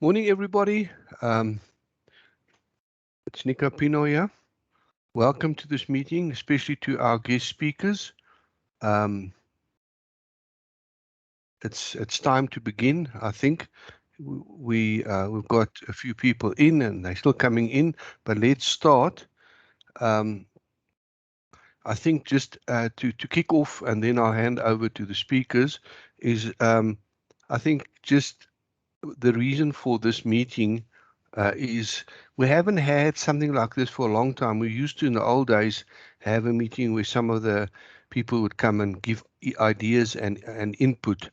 Morning, everybody. It's Nico Pino here. Welcome to this meeting, especially to our guest speakers. It's time to begin. I think we've got a few people in, and they're still coming in. But let's start. I think just to kick off, and then I'll hand over to the speakers. Is I think just the reason for this meeting is we haven't had something like this for a long time. We used to, in the old days, have a meeting where some of the people would come and give ideas and input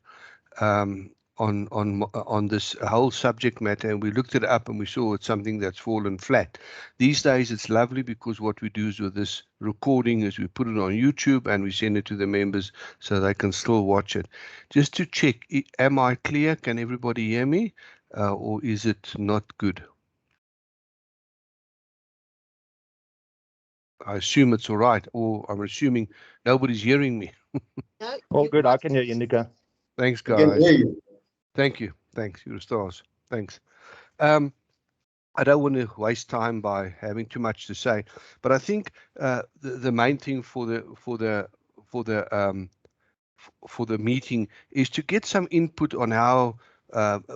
on this whole subject matter, and we looked it up and we saw it's something that's fallen flat. These days it's lovely because what we do is with this recording is we put it on YouTube and we send it to the members so they can still watch it. Just to check, am I clear? Can everybody hear me? Or is it not good? I assume it's all right, or I'm assuming nobody's hearing me. All good. I can hear you, Nico. Thanks, I can guys. hear you. Thank you. Thanks. You're stars. Thanks. I don't want to waste time by having too much to say, but I think the main thing for the meeting is to get some input on how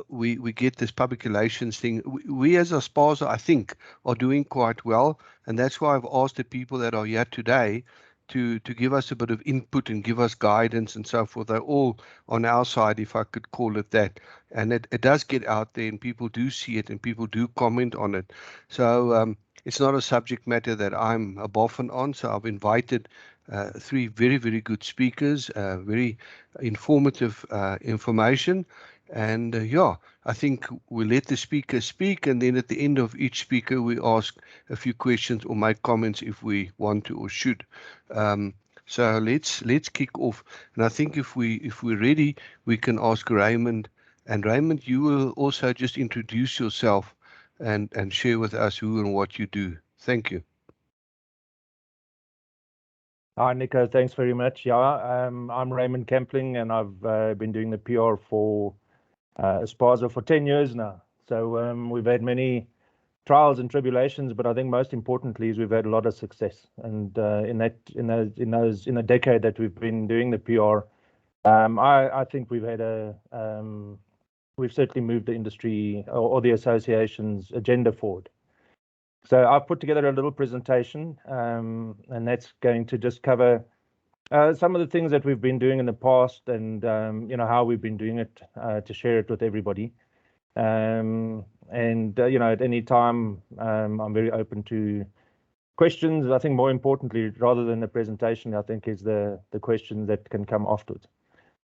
we get this public relations thing. We as ASPASA, I think, are doing quite well, and that's why I've asked the people that are here today to give us a bit of input and give us guidance and so forth. They're all on our side, if I could call it that. And it does get out there, and people do see it, and people do comment on it. So it's not a subject matter that I'm a boffin on. So I've invited three very, very good speakers, very informative information. And yeah, I think we let the speaker speak, and then at the end of each speaker, we ask a few questions or make comments if we want to or should. So let's kick off. And I think if we're ready, we can ask Raymond. And Raymond, you will also just introduce yourself and share with us who and what you do. Thank you. Hi, Nico. Thanks very much. Yeah, I'm Raymond Kempling, and I've been doing the PR for ASPASA for 10 years now. So we've had many trials and tribulations, but I think most importantly is we've had a lot of success. And in a decade that we've been doing the PR, I think we've had we've certainly moved the industry or the association's agenda forward. So I've put together a little presentation, and that's going to just cover some of the things that we've been doing in the past, and how we've been doing it to share it with everybody. And at any time, I'm very open to questions. I think more importantly, rather than the presentation, I think is the questions that can come afterwards.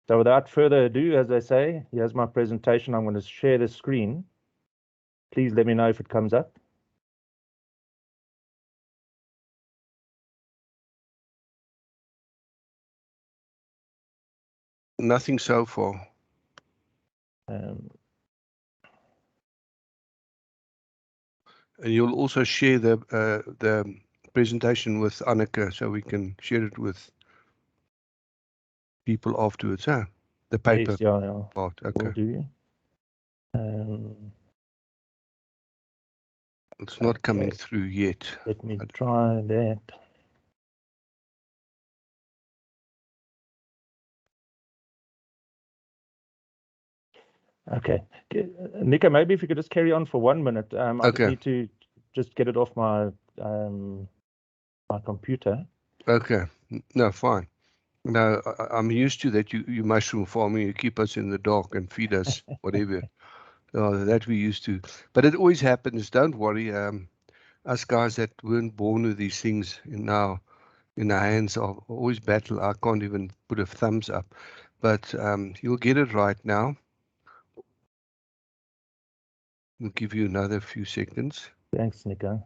So without further ado, as I say, here's my presentation. I'm going to share the screen. Please let me know if it comes up. Nothing so far. And you'll also share the presentation with Anneke, so we can share it with people afterwards. Huh? The paper. Yes, yeah. Part. Okay. Do. It's not coming through yet. Let me try that. Okay, Nico, maybe if you could just carry on for 1 minute. I just need to just get it off my my computer. Okay, no, fine. No, I'm used to that. You mushroom farming, you keep us in the dark and feed us whatever. That we used to. But it always happens. Don't worry. Us guys that weren't born with these things in our hands are always battle. I can't even put a thumbs up. But you'll get it right now. We'll give you another few seconds. Thanks, Nico.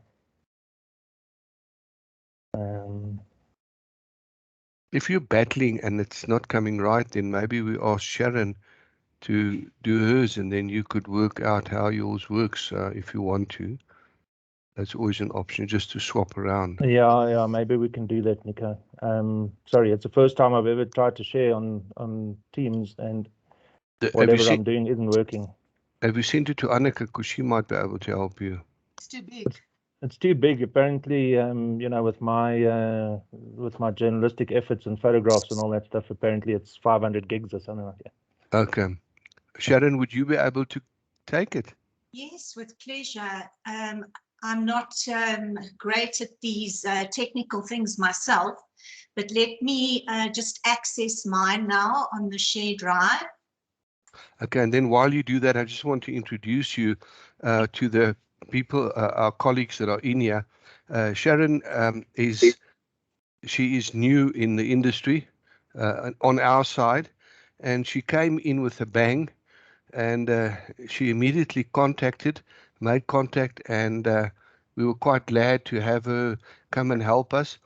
If you're battling and it's not coming right, then maybe we ask Sharon to do hers, and then you could work out how yours works if you want to. That's always an option, just to swap around. Yeah, maybe we can do that, Nico. Sorry, it's the first time I've ever tried to share on Teams, and whatever I'm doing isn't working. Have you sent it to Annika? Because she might be able to help you. It's too big. It's too big, apparently. With my journalistic efforts and photographs and all that stuff, apparently it's 500 gigs or something like that. Okay. Sharon, would you be able to take it? Yes, with pleasure. I'm not great at these technical things myself, but let me just access mine now on the share drive. Okay, and then while you do that, I just want to introduce you to the people, our colleagues that are in here. Sharon she is new in the industry on our side, and she came in with a bang, and she immediately made contact, and we were quite glad to have her come and help us.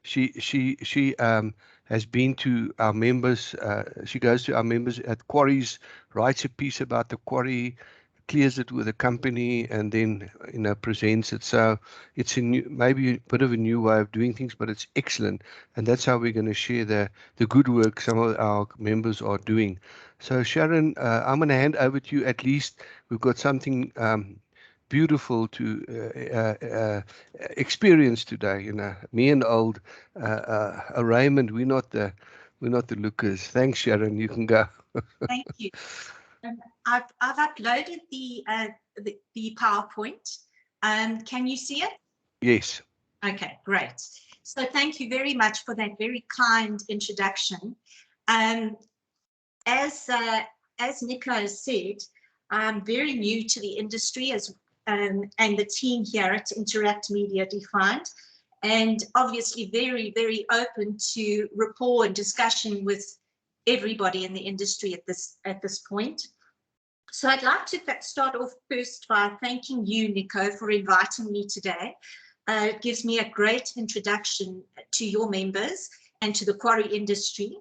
She has been to our members. She goes to our members at quarries, writes a piece about the quarry, clears it with a company, and then presents it. So it's maybe a bit of a new way of doing things, but it's excellent, and that's how we're going to share the good work some of our members are doing. So Sharon, I'm going to hand over to you. At least we've got something beautiful to experience today. Me and old Raymond, we're not the lookers. Thanks, Sharon. You can go. Thank you. I've uploaded the PowerPoint. Can you see it? Yes. Okay, great. So thank you very much for that very kind introduction. As Nico has said, I'm very new to the industry and the team here at Interact Media Defined, and obviously very, very open to rapport and discussion with everybody in the industry at this point. So I'd like to start off first by thanking you, Nico, for inviting me today. It gives me a great introduction to your members and to the quarry industry.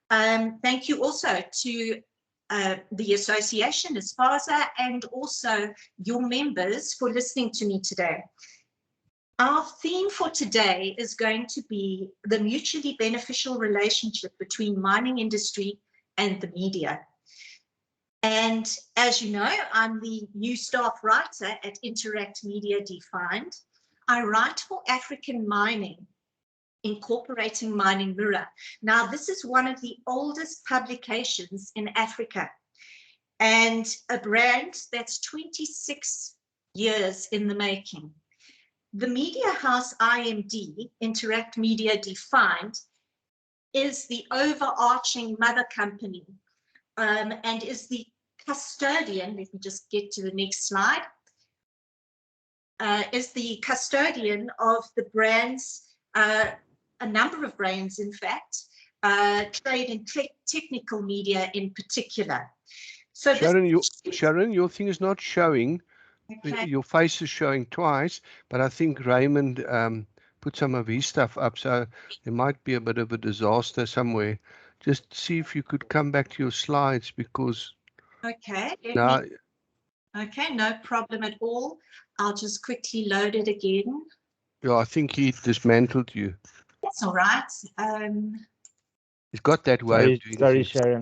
Thank you also to the association, ASPASA, and also your members for listening to me today. Our theme for today is going to be the mutually beneficial relationship between mining industry and the media. And as you know, I'm the new staff writer at Interact Media Defined. I write for African Mining, Incorporating Mining Mirror. Now, this is one of the oldest publications in Africa and a brand that's 26 years in the making. The media house IMD, Interact Media Defined, is the overarching mother company and is the custodian. Let me just get to the next slide. Is the custodian of the brands, a number of brands, in fact, trade and technical media in particular. So Sharon, your thing is not showing. Okay. Your face is showing twice, but I think Raymond put some of his stuff up, so there might be a bit of a disaster somewhere. Just see if you could come back to your slides, because okay, okay, no problem at all. I'll just quickly load it again. Yeah, I think he dismantled you. That's all right. He's got that way of doing things. Sharon.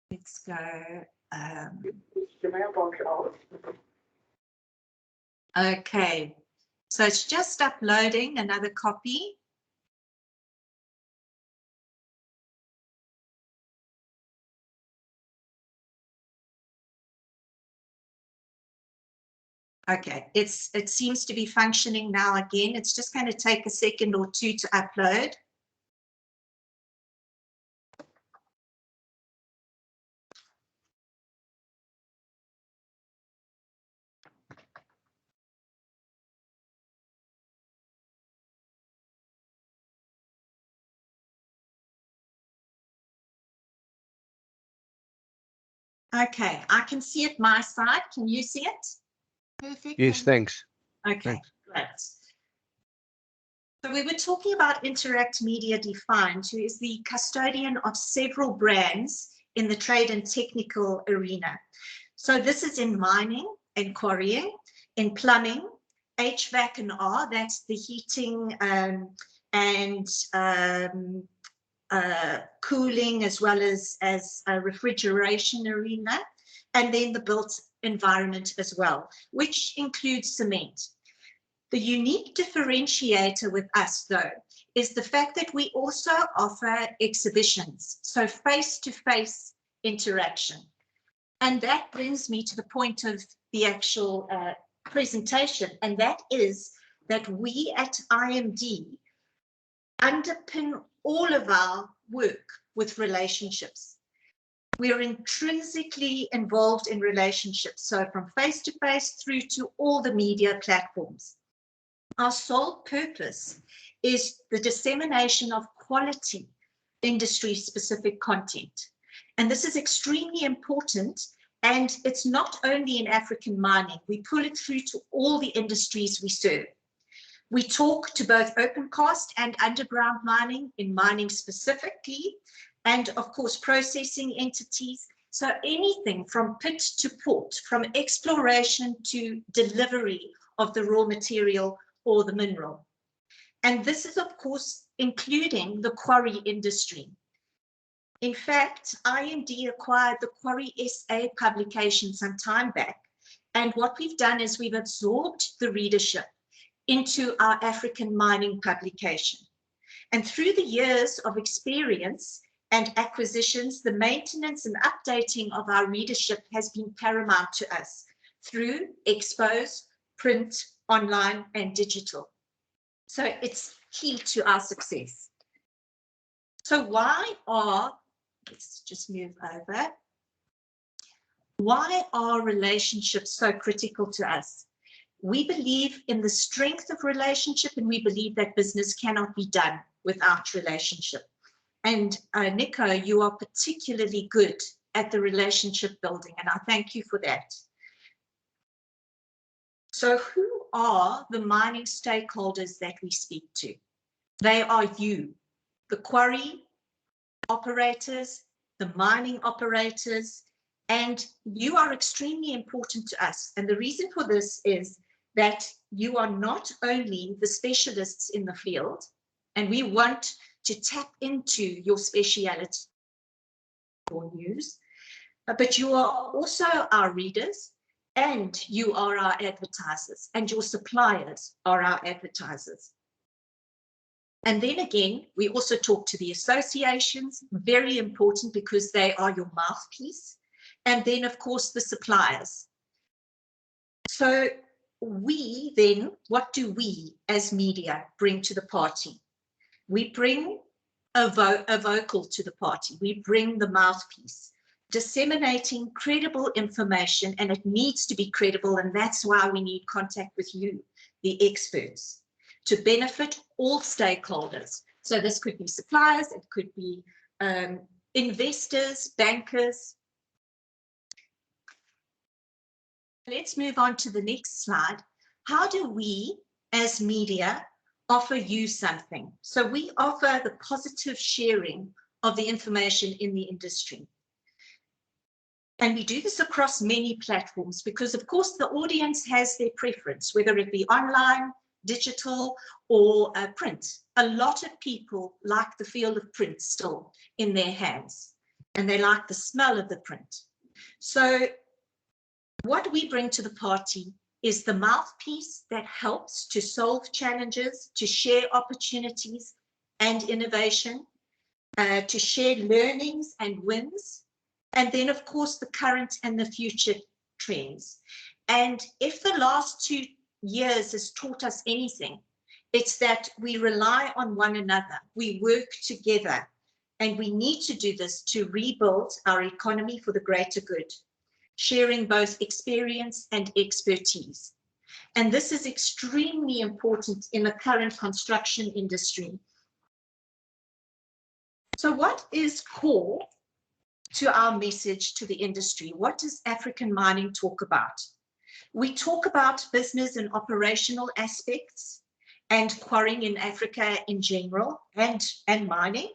Let's go. Okay, so it's just uploading another copy. Okay, it seems to be functioning now again. It's just going to take a second or two to upload. Okay, I can see it my side. Can you see it? Perfect. Yes, thanks. Okay, thanks. Great. So we were talking about Interact Media Defined, who is the custodian of several brands in the trade and technical arena. So this is in mining and quarrying, in plumbing, HVAC and R, that's the heating and cooling as well as a refrigeration arena, and then the built environment as well, which includes cement. The unique differentiator with us, though, is the fact that we also offer exhibitions, so face-to-face interaction. And that brings me to the point of the actual presentation, and that is that we at IMD underpin all of our work with relationships. We are intrinsically involved in relationships, so from face-to-face through to all the media platforms. Our sole purpose is the dissemination of quality industry-specific content. And this is extremely important, and it's not only in African mining. We pull it through to all the industries we serve. We talk to both open cast and underground mining, in mining specifically, and of course processing entities. So anything from pit to port, from exploration to delivery of the raw material or the mineral. And this is of course including the quarry industry. In fact, IMD acquired the Quarry SA publication some time back. And what we've done is we've absorbed the readership into our African mining publication. And through the years of experience and acquisitions, the maintenance and updating of our readership has been paramount to us through expos, print, online, and digital. So it's key to our success. So let's just move over. Why are relationships so critical to us? We believe in the strength of relationship, and we believe that business cannot be done without relationship. And Nico, you are particularly good at the relationship building, and I thank you for that. So who are the mining stakeholders that we speak to? They are you, the quarry operators, the mining operators, and you are extremely important to us. And the reason for this is that you are not only the specialists in the field, and we want to tap into your speciality or news, but you are also our readers, and you are our advertisers, and your suppliers are our advertisers. And then again, we also talk to the associations, very important because they are your mouthpiece. And then, of course, the suppliers. So we then, what do we as media bring to the party? We bring a vocal to the party. We bring the mouthpiece, disseminating credible information, and it needs to be credible. And that's why we need contact with you, the experts, to benefit all stakeholders. So this could be suppliers, it could be investors, bankers. Let's move on to the next slide. How do we as media offer you something? So we offer the positive sharing of the information in the industry. And we do this across many platforms because, of course, the audience has their preference, whether it be online, digital, or print. A lot of people like the feel of print still in their hands, and they like the smell of the print. So what we bring to the party is the mouthpiece that helps to solve challenges, to share opportunities and innovation, to share learnings and wins, and then, of course, the current and the future trends. And if the last 2 years has taught us anything, it's that we rely on one another, we work together, and we need to do this to rebuild our economy for the greater good, sharing both experience and expertise. And this is extremely important in the current construction industry. So what is core to our message to the industry? What does African mining talk about? We talk about business and operational aspects and quarrying in Africa in general and mining.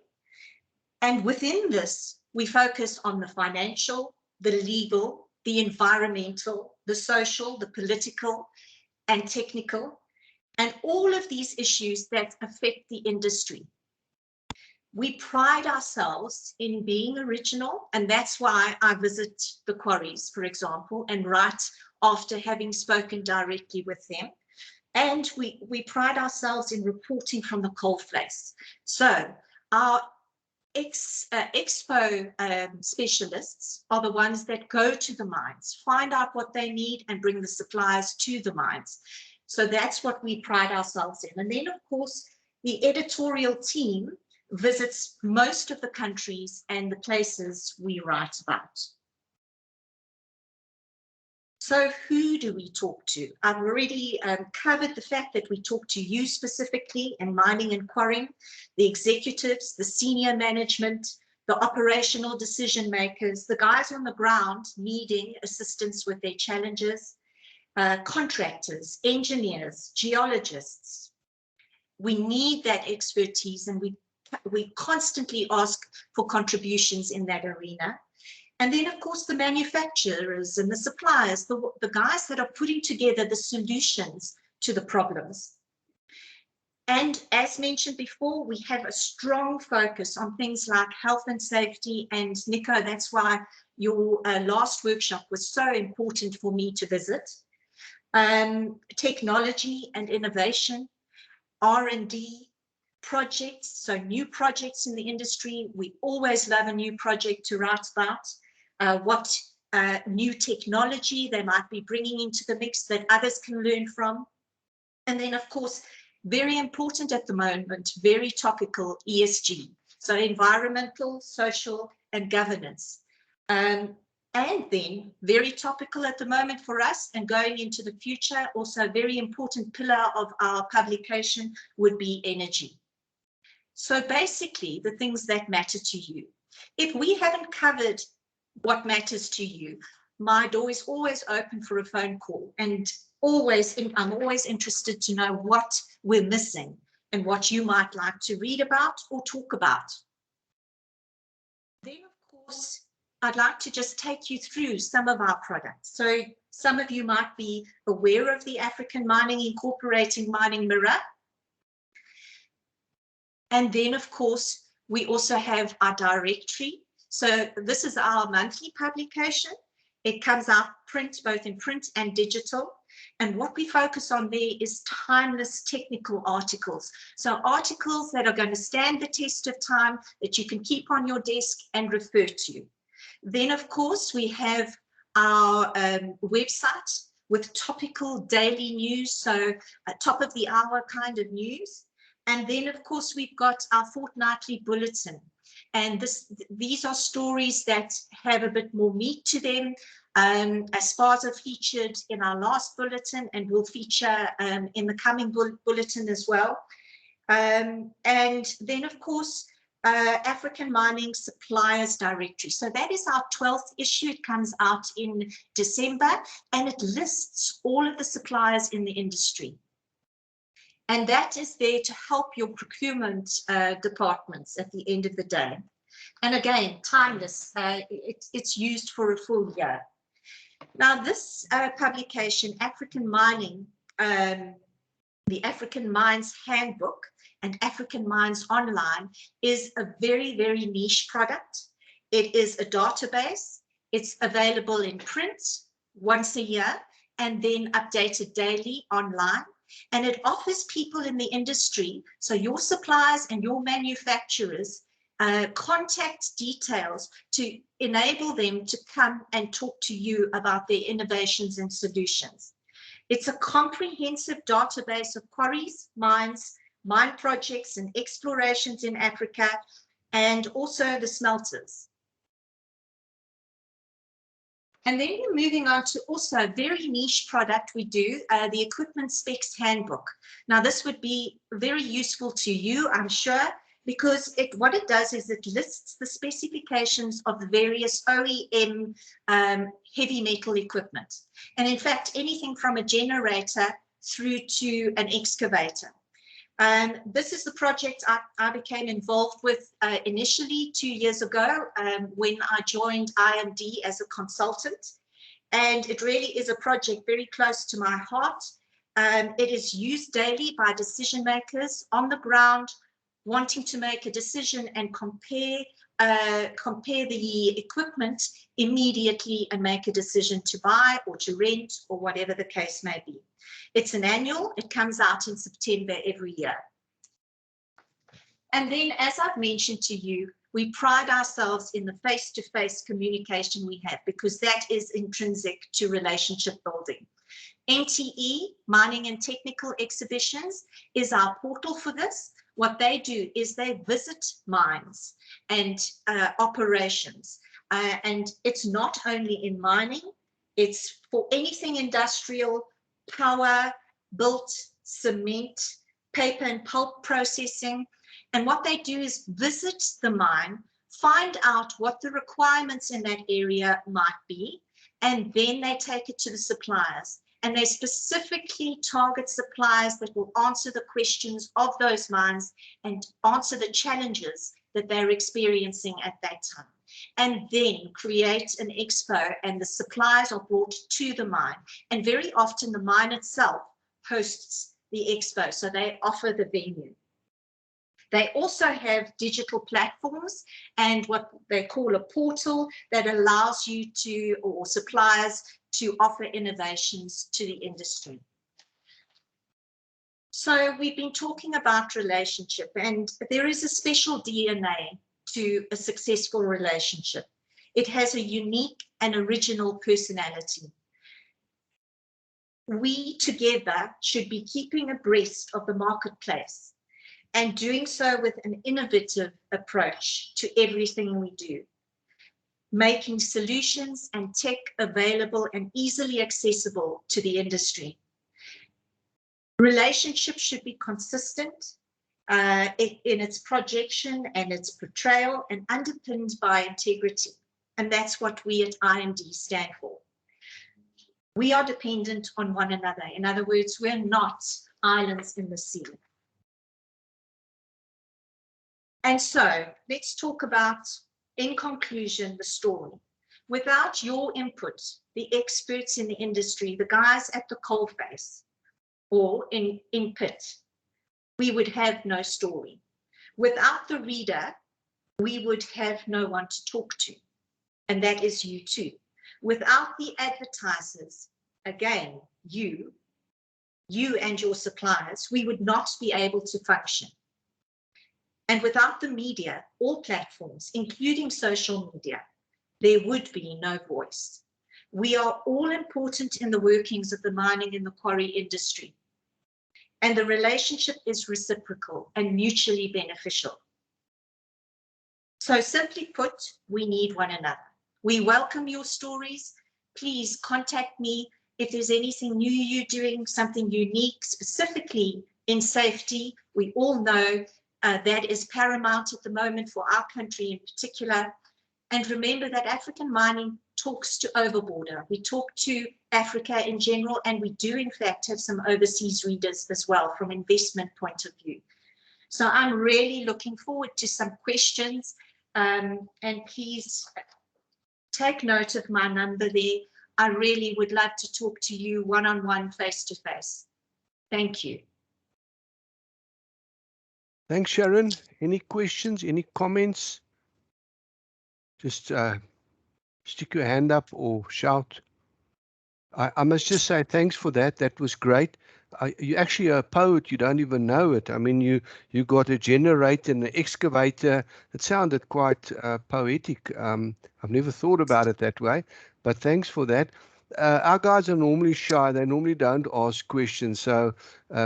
And within this, we focus on the financial, the legal, the environmental, the social, the political, and technical, and all of these issues that affect the industry. We pride ourselves in being original, and that's why I visit the quarries, for example, and write after having spoken directly with them. And we pride ourselves in reporting from the coalface. So our expo specialists are the ones that go to the mines, find out what they need and bring the supplies to the mines. So that's what we pride ourselves in. And then, of course, the editorial team visits most of the countries and the places we write about. So who do we talk to? I've already covered the fact that we talk to you specifically in mining and quarrying, the executives, the senior management, the operational decision makers, the guys on the ground needing assistance with their challenges, contractors, engineers, geologists. We need that expertise, and we constantly ask for contributions in that arena. And then, of course, the manufacturers and the suppliers, the guys that are putting together the solutions to the problems. And as mentioned before, we have a strong focus on things like health and safety. And Nico, that's why your last workshop was so important for me to visit. Technology and innovation, R&D, projects, so new projects in the industry. We always love a new project to write about, what new technology they might be bringing into the mix that others can learn from. And then, of course, very important at the moment, very topical, ESG, so environmental, social, and governance. And then very topical at the moment for us and going into the future, also a very important pillar of our publication would be energy. So basically the things that matter to you. If we haven't covered what matters to you, my door is always open for a phone call, and I'm always interested to know what we're missing and what you might like to read about or talk about. Then, of course, I'd like to just take you through some of our products. So some of you might be aware of the African Mining Incorporating Mining Mirror. And then, of course, we also have our directory. So this is our monthly publication. It comes out print, both in print and digital. And what we focus on there is timeless technical articles. So articles that are going to stand the test of time, that you can keep on your desk and refer to. Then, of course, we have our website with topical daily news, so top of the hour kind of news. And then, of course, we've got our fortnightly bulletin. And these are stories that have a bit more meat to them. ASPASA featured in our last bulletin and will feature in the coming bulletin as well. And then, of course, African Mining Suppliers Directory. So that is our 12th issue. It comes out in December, and it lists all of the suppliers in the industry. And that is there to help your procurement departments at the end of the day. And again, timeless, it's used for a full year. Now this publication, African Mining, the African Mines Handbook and African Mines Online, is a very, very niche product. It is a database. It's available in print once a year and then updated daily online. And it offers people in the industry, so your suppliers and your manufacturers, contact details to enable them to come and talk to you about their innovations and solutions. It's a comprehensive database of quarries, mines, mine projects and explorations in Africa, and also the smelters. And then we're moving on to also a very niche product we do, the Equipment Specs Handbook. Now, this would be very useful to you, I'm sure, because what it does is it lists the specifications of the various OEM heavy metal equipment. And in fact, anything from a generator through to an excavator. This is the project I became involved with initially 2 years ago when I joined IMD as a consultant. And it really is a project very close to my heart. It is used daily by decision makers on the ground, wanting to make a decision and compare the equipment immediately and make a decision to buy or to rent or whatever the case may be. It's an annual. It comes out in September every year. And then, as I've mentioned to you, we pride ourselves in the face-to-face communication we have, because that is intrinsic to relationship building. MTE, Mining and Technical Exhibitions, is our portal for this. What they do is they visit mines and operations. And it's not only in mining, it's for anything industrial, power, built, cement, paper and pulp processing. And what they do is visit the mine, find out what the requirements in that area might be, and then they take it to the suppliers. And they specifically target suppliers that will answer the questions of those mines and answer the challenges that they're experiencing at that time. And then create an expo, and the supplies are brought to the mine. And very often the mine itself hosts the expo, so they offer the venue. They also have digital platforms and what they call a portal that allows you to, or suppliers, to offer innovations to the industry. So we've been talking about relationship, and there is a special DNA to a successful relationship. It has a unique and original personality. We together should be keeping abreast of the marketplace and doing so with an innovative approach to everything we do, making solutions and tech available and easily accessible to the industry. Relationships should be consistent in its projection and its portrayal, and underpinned by integrity. And that's what we at IMD stand for. We are dependent on one another. In other words, we're not islands in the sea. And so let's talk about, in conclusion, the story. Without your input, the experts in the industry, the guys at the coalface or in pit, we would have no story. Without the reader, we would have no one to talk to. And that is you too. Without the advertisers, again, you and your suppliers, we would not be able to function. And without the media, all platforms, including social media, there would be no voice. We are all important in the workings of the mining and the quarry industry. And the relationship is reciprocal and mutually beneficial. So simply put, we need one another. We welcome your stories. Please contact me if there's anything new you're doing, something unique, specifically in safety. We all know that is paramount at the moment for our country in particular. And remember that African mining talks to overborder. We talk to Africa in general, and we do in fact have some overseas readers as well from investment point of view. So I'm really looking forward to some questions, and please take note of my number there. I really would love to talk to you one-on-one, face-to-face. Thank you. Thanks, Sharon. Any questions, any comments? Just stick your hand up or shout. I must just say thanks for that. That was great. You're actually a poet. You don't even know it. I mean, you got a generator and an excavator. It sounded quite poetic. I've never thought about it that way, but thanks for that. Our guys are normally shy. They normally don't ask questions. So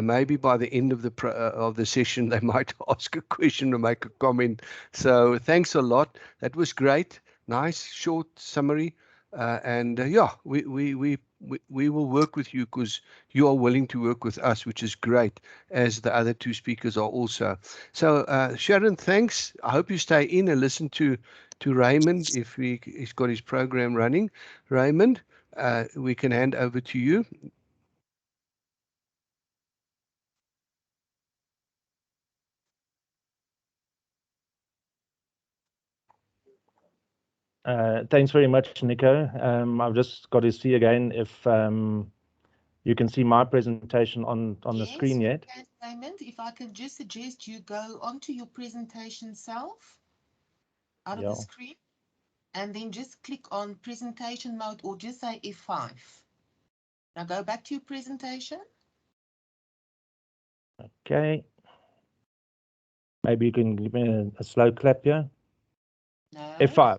maybe by the end of the session, they might ask a question or make a comment. So thanks a lot. That was great. Nice, short summary. Yeah, we will work with you because you are willing to work with us, which is great, as the other two speakers are also. So Sharon, thanks. I hope you stay in and listen to Raymond if he's got his program running. Raymond, we can hand over to you. Thanks very much, Nico. I've just got to see again if you can see my presentation on the screen yet. Yes, Raymond, if I could just suggest you go onto your presentation self, out of the screen, and then just click on presentation mode or just say F5. Now go back to your presentation. Okay. Maybe you can give me a slow clap here. No. F5.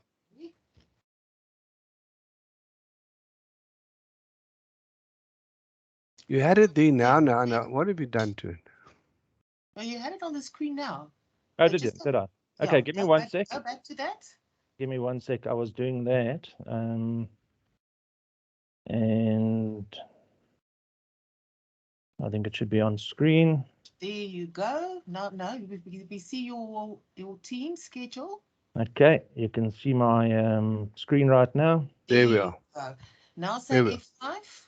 You had it there now. What have you done to it? Well, you had it on the screen now. Oh, did you? Did I? Okay, give me 1 sec. Go back to that. Give me 1 sec. I was doing that. And I think it should be on screen. There you go. No, we see your team schedule. Okay, you can see my screen right now. There we are. Now say F5.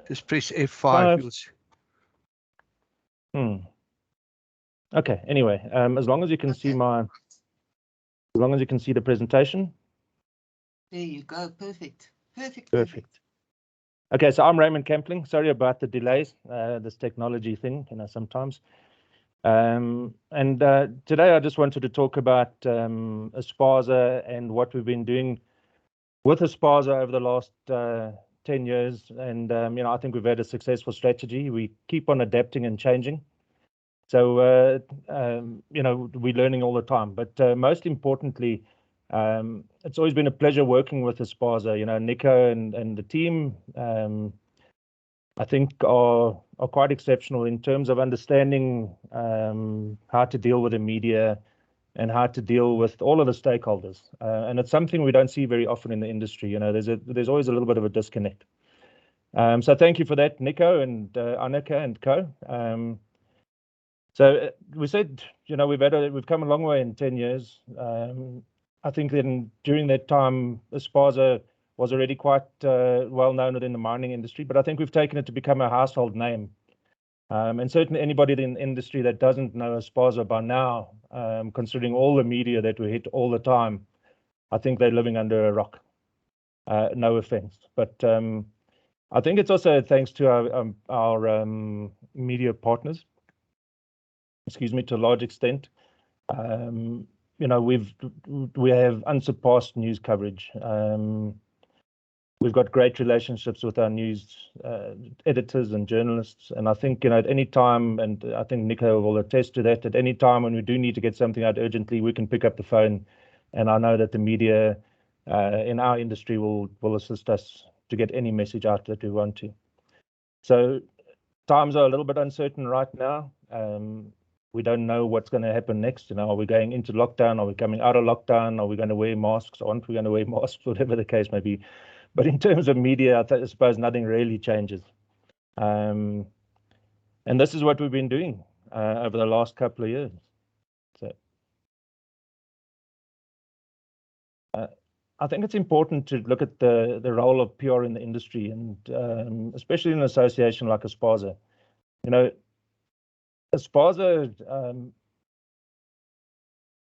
Just press F5. You'll see. Okay. Anyway, as long as you can see as long as you can see the presentation. There you go. Perfect. Perfect. Okay, so I'm Raymond Kempling. Sorry about the delays. This technology thing, sometimes. Today I just wanted to talk about ASPASA and what we've been doing with ASPASA over the last 10 years. And, I think we've had a successful strategy. We keep on adapting and changing. So, we're learning all the time. But most importantly, it's always been a pleasure working with ASPASA. Nico and the team, I think are quite exceptional in terms of understanding how to deal with the media and how to deal with all of the stakeholders. And it's something we don't see very often in the industry. There's always a little bit of a disconnect. So thank you for that, Nico and Annika and co. So we said, we've come a long way in 10 years. I think then during that time, ASPASA was already quite well known within the mining industry, but I think we've taken it to become a household name. And certainly anybody in the industry that doesn't know ASPASA by now, considering all the media that we hit all the time, I think they're living under a rock. No offense, but I think it's also thanks to our media partners. Excuse me, to a large extent. We have unsurpassed news coverage. We've got great relationships with our news editors and journalists. And I think, at any time, and I think Nico will attest to that, at any time when we do need to get something out urgently, we can pick up the phone. And I know that the media in our industry will assist us to get any message out that we want to. So times are a little bit uncertain right now. We don't know what's going to happen next. Are we going into lockdown? Are we coming out of lockdown? Are we going to wear masks? Aren't we going to wear masks? Whatever the case may be. But in terms of media, I suppose nothing really changes. And this is what we've been doing over the last couple of years. So I think it's important to look at the role of PR in the industry, and especially in an association like ASPASA. ASPASA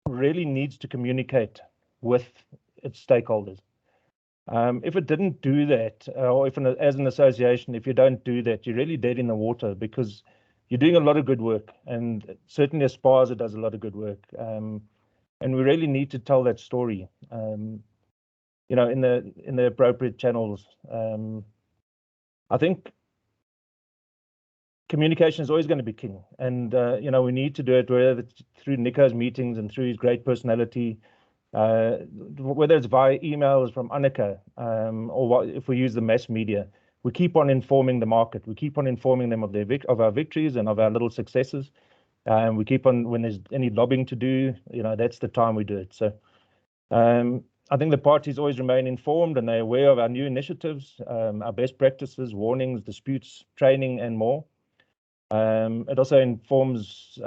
really needs to communicate with its stakeholders. If it didn't do that, or as an association, if you don't do that, you're really dead in the water, because you're doing a lot of good work, and certainly ASPASA does a lot of good work. And we really need to tell that story, in the appropriate channels. I think communication is always going to be king, and we need to do it, whether it's through Nico's meetings and through his great personality, whether it's via emails from Annika, or if we use the mass media. We keep on informing the market. We keep on informing them of our victories and of our little successes. We keep on, when there's any lobbying to do, that's the time we do it. So I think the parties always remain informed, and they're aware of our new initiatives, our best practices, warnings, disputes, training, and more. It also informs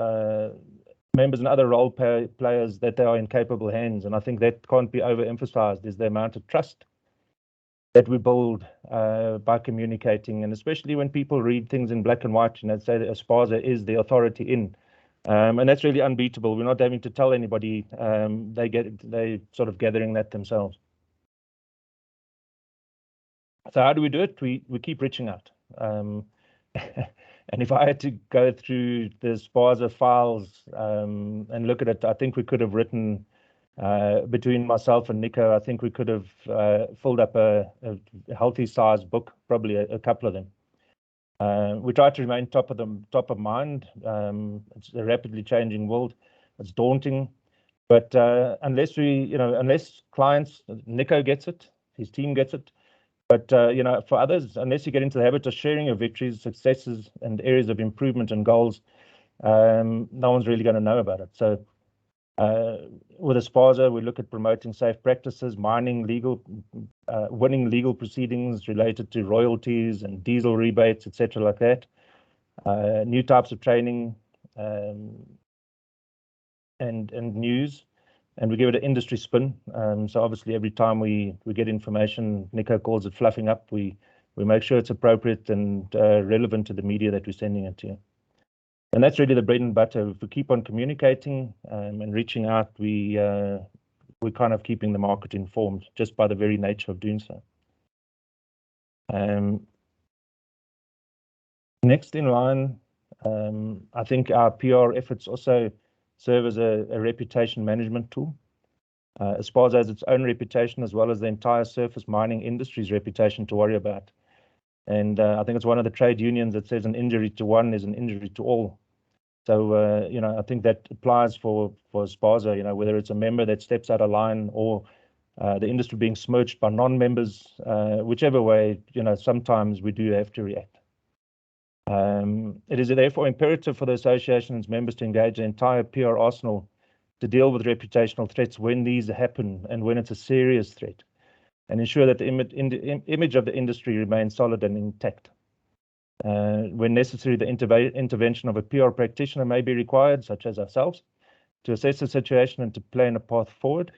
members and other role players that they are in capable hands. And I think that can't be overemphasized, is the amount of trust that we build by communicating. And especially when people read things in black and white, say that ASPASA is the authority in. And that's really unbeatable. We're not having to tell anybody. They sort of gathering that themselves. So how do we do it? We keep reaching out. And if I had to go through the ASPASA files and look at it, I think we could have written, between myself and Nico, I think we could have filled up a healthy size book, probably a couple of them. We try to remain top of mind. It's a rapidly changing world. It's daunting, but unless clients, Nico gets it, his team gets it. But for others, unless you get into the habit of sharing your victories, successes, and areas of improvement and goals, no one's really going to know about it. So with ASPASA, we look at promoting safe practices, winning legal proceedings related to royalties and diesel rebates, etc., like that. New types of training and news. And we give it an industry spin. So obviously, every time we get information, Nico calls it fluffing up. We make sure it's appropriate and relevant to the media that we're sending it to. And that's really the bread and butter. If we keep on communicating and reaching out, we're kind of keeping the market informed just by the very nature of doing so. Next in line, I think our PR efforts also serve as a reputation management tool. ASPASA has its own reputation as well as the entire surface mining industry's reputation to worry about. And I think it's one of the trade unions that says an injury to one is an injury to all. So, I think that applies for ASPASA, whether it's a member that steps out of line or the industry being smirched by non-members, whichever way, sometimes we do have to react. It is therefore imperative for the association and its members to engage the entire PR arsenal to deal with reputational threats when these happen and when it's a serious threat, and ensure that the image of the industry remains solid and intact. When necessary, the intervention of a PR practitioner may be required, such as ourselves, to assess the situation and to plan a path forward.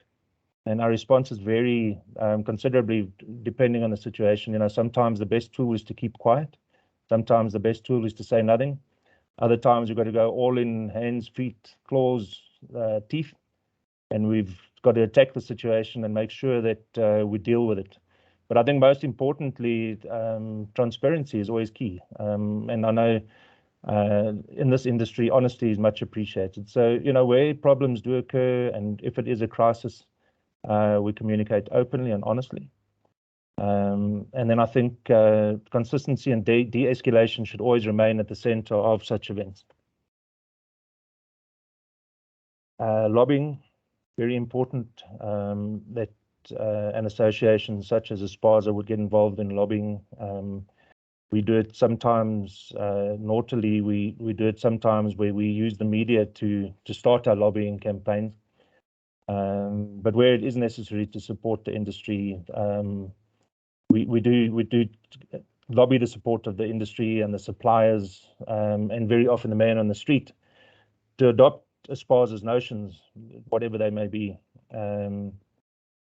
And our responses vary considerably depending on the situation. Sometimes the best tool is to keep quiet. Sometimes the best tool is to say nothing. Other times you've got to go all in, hands, feet, claws, teeth, and we've got to attack the situation and make sure that we deal with it. But I think most importantly, transparency is always key. And I know in this industry, honesty is much appreciated. So, where problems do occur and if it is a crisis, we communicate openly and honestly. And then I think consistency and de-escalation should always remain at the center of such events. Lobbying, very important that an association such as ASPASA would get involved in lobbying. We do it sometimes naughtily. We do it sometimes where we use the media to start our lobbying campaigns. But where it is necessary to support the industry, we do lobby the support of the industry and the suppliers, and very often the man on the street, to adopt ASPASA's notions, whatever they may be.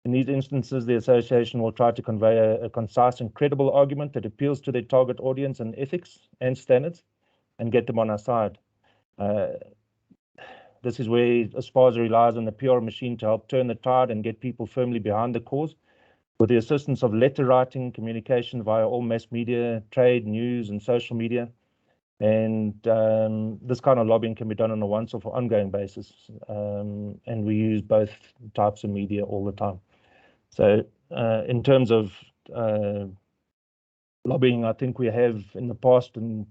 In these instances, the association will try to convey a concise and credible argument that appeals to their target audience and ethics and standards and get them on our side. This is where ASPASA relies on the PR machine to help turn the tide and get people firmly behind the cause, with the assistance of letter writing, communication via all mass media, trade, news, and social media. And this kind of lobbying can be done on a once-off or ongoing basis. And we use both types of media all the time. So in terms of lobbying, I think we have in the past, and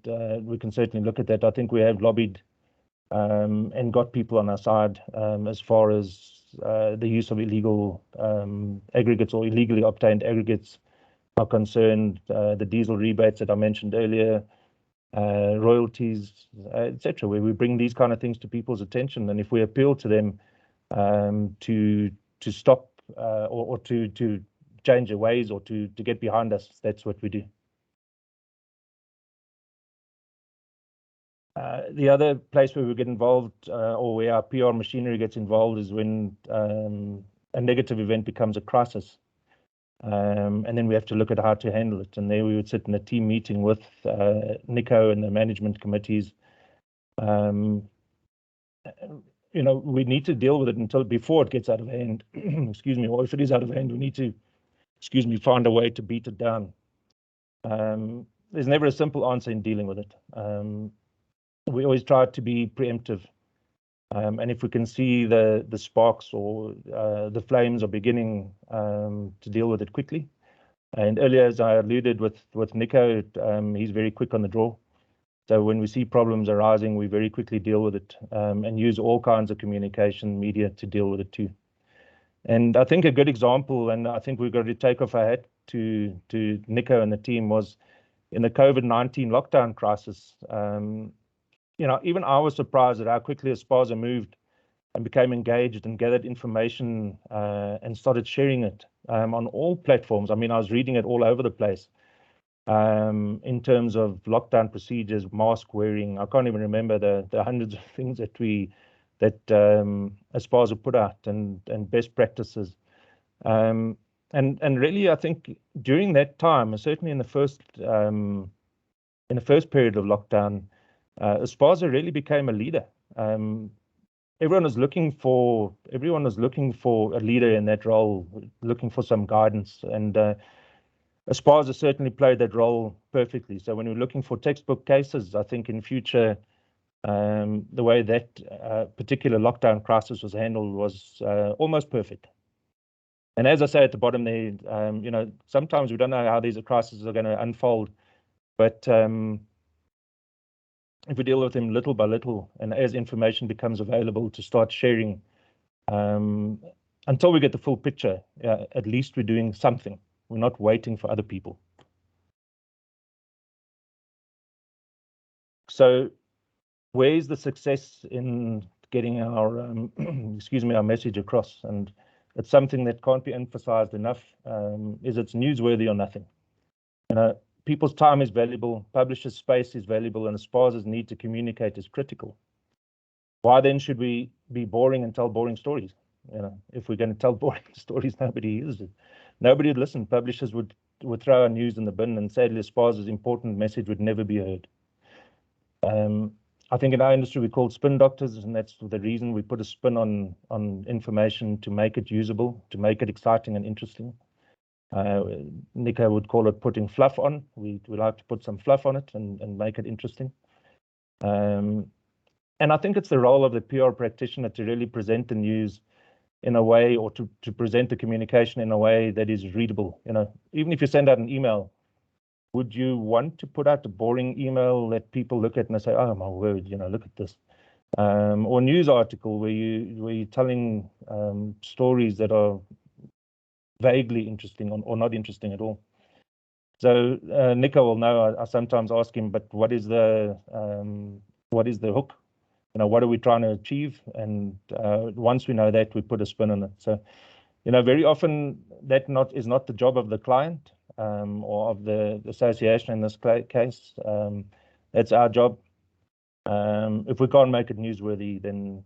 we can certainly look at that, I think we have lobbied and got people on our side as far as the use of illegal aggregates or illegally obtained aggregates are concerned, the diesel rebates that I mentioned earlier, royalties, etc., where we bring these kind of things to people's attention. And if we appeal to them to stop or to change their ways or to get behind us, that's what we do. The other place where we get involved or where our PR machinery gets involved is when a negative event becomes a crisis. And then we have to look at how to handle it. And there we would sit in a team meeting with Nico and the management committees. We need to deal with it before it gets out of hand. Excuse me. Or if it is out of hand, we need to, find a way to beat it down. there's never a simple answer in dealing with it. We always try to be preemptive. And if we can see the sparks or the flames are beginning, to deal with it quickly. And earlier, as I alluded with Nico, he's very quick on the draw. So when we see problems arising, we very quickly deal with it, and use all kinds of communication media to deal with it too. And I think a good example, and I think we've got to take off our hat to Nico and the team, was in the COVID-19 lockdown crisis. You know, even I was surprised at how quickly ASPASA moved and became engaged and gathered information, and started sharing it on all platforms. I mean, I was reading it all over the place, in terms of lockdown procedures, mask wearing. I can't even remember the hundreds of things that ASPASA put out, and best practices. And really, I think during that time, certainly in the first period of lockdown, ASPASA really became a leader. Everyone was looking for a leader in that role, looking for some guidance, and ASPASA certainly played that role perfectly. So when we're looking for textbook cases, I think in future, the way that particular lockdown crisis was handled was almost perfect. And as I say at the bottom there, you know, sometimes we don't know how these crises are going to unfold, but if we deal with them little by little, and as information becomes available, to start sharing, until we get the full picture, at least we're doing something. We're not waiting for other people. So where's the success in getting our our message across? And it's something that can't be emphasized enough. Is it's newsworthy or nothing. You know, people's time is valuable, publishers' space is valuable, and ASPASA's need to communicate is critical. Why then should we be boring and tell boring stories? You know, if we're going to tell boring stories, nobody uses it. Nobody would listen. Publishers would throw our news in the bin, and sadly, ASPASA's important message would never be heard. I think in our industry, we're called spin doctors, and that's the reason we put a spin on information to make it usable, to make it exciting and interesting. Nico would call it putting fluff on. We like to put some fluff on it and make it interesting. And I think it's the role of the PR practitioner to really present the news in a way, or to present the communication in a way that is readable. You know, even if you send out an email, would you want to put out a boring email that people look at and they say, "Oh my word, you know, look at this," or a news article where you're telling stories that are vaguely interesting or not interesting at all? So Nico will know. I sometimes ask him, but what is the hook? You know, what are we trying to achieve? And once we know that, we put a spin on it. So, you know, very often that is not the job of the client, or of the association in this case. That's our job. If we can't make it newsworthy, then,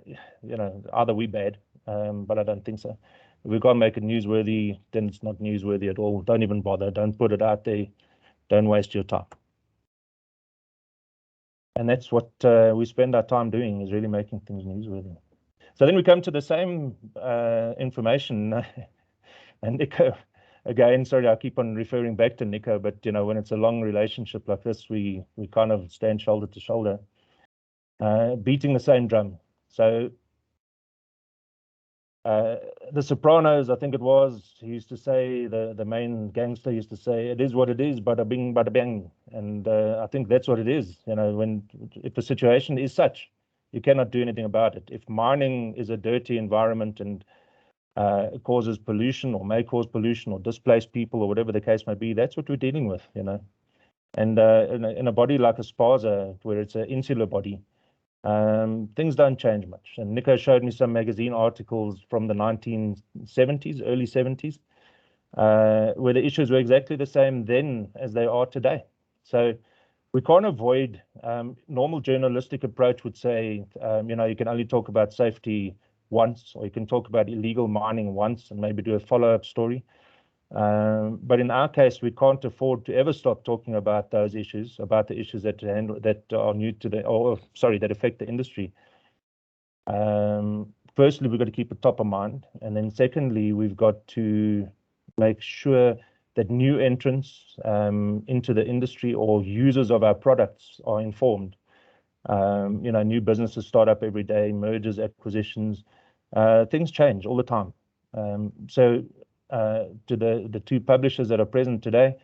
you know, either we bad, but I don't think so. If we can't make it newsworthy, then it's not newsworthy at all. Don't even bother. Don't put it out there. Don't waste your time. And that's what we spend our time doing, is really making things newsworthy. So then we come to the same information. And Nico, again, sorry, I keep on referring back to Nico, but you know, when it's a long relationship like this, we kind of stand shoulder to shoulder, beating the same drum. So The Sopranos, I think it was, he used to say, the main gangster used to say, "It is what it is, bada bing, bada bang." And I think that's what it is. You know, if the situation is such, you cannot do anything about it. If mining is a dirty environment and it causes pollution, or may cause pollution, or displace people, or whatever the case may be, that's what we're dealing with, you know. And in a body like ASPASA, where it's an insular body, things don't change much. And Nico showed me some magazine articles from the 1970s, early 70s, where the issues were exactly the same then as they are today. So we can't avoid, normal journalistic approach would say, you know, you can only talk about safety once, or you can talk about illegal mining once and maybe do a follow-up story. But in our case, we can't afford to ever stop talking about those issues, about the issues that are new to that affect the industry. Firstly, we've got to keep it top of mind, and then secondly, we've got to make sure that new entrants into the industry or users of our products are informed. New businesses start up every day, mergers, acquisitions, things change all the time. So to the two publishers that are present today,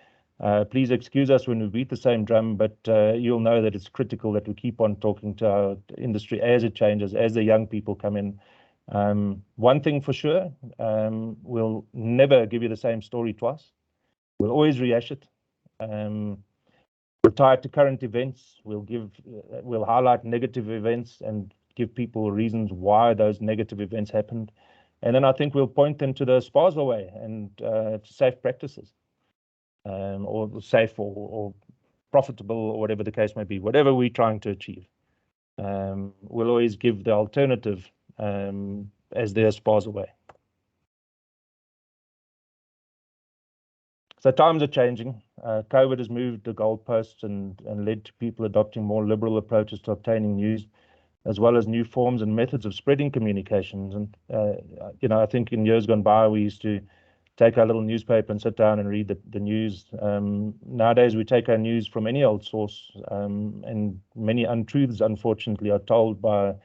please excuse us when we beat the same drum, but you'll know that it's critical that we keep on talking to our industry as it changes, as the young people come in. One thing for sure, we'll never give you the same story twice. We'll always rehash it. We'll tie it to current events. We'll highlight negative events and give people reasons why those negative events happened. And then I think we'll point them to the ASPASA way and to safe practices, or safe or profitable, or whatever the case may be, whatever we're trying to achieve. We'll always give the alternative as the ASPASA way. So times are changing. COVID has moved the goalposts and led to people adopting more liberal approaches to obtaining news, as well as new forms and methods of spreading communications. And, I think in years gone by, we used to take our little newspaper and sit down and read the news. Nowadays, we take our news from any old source, and many untruths, unfortunately, are told by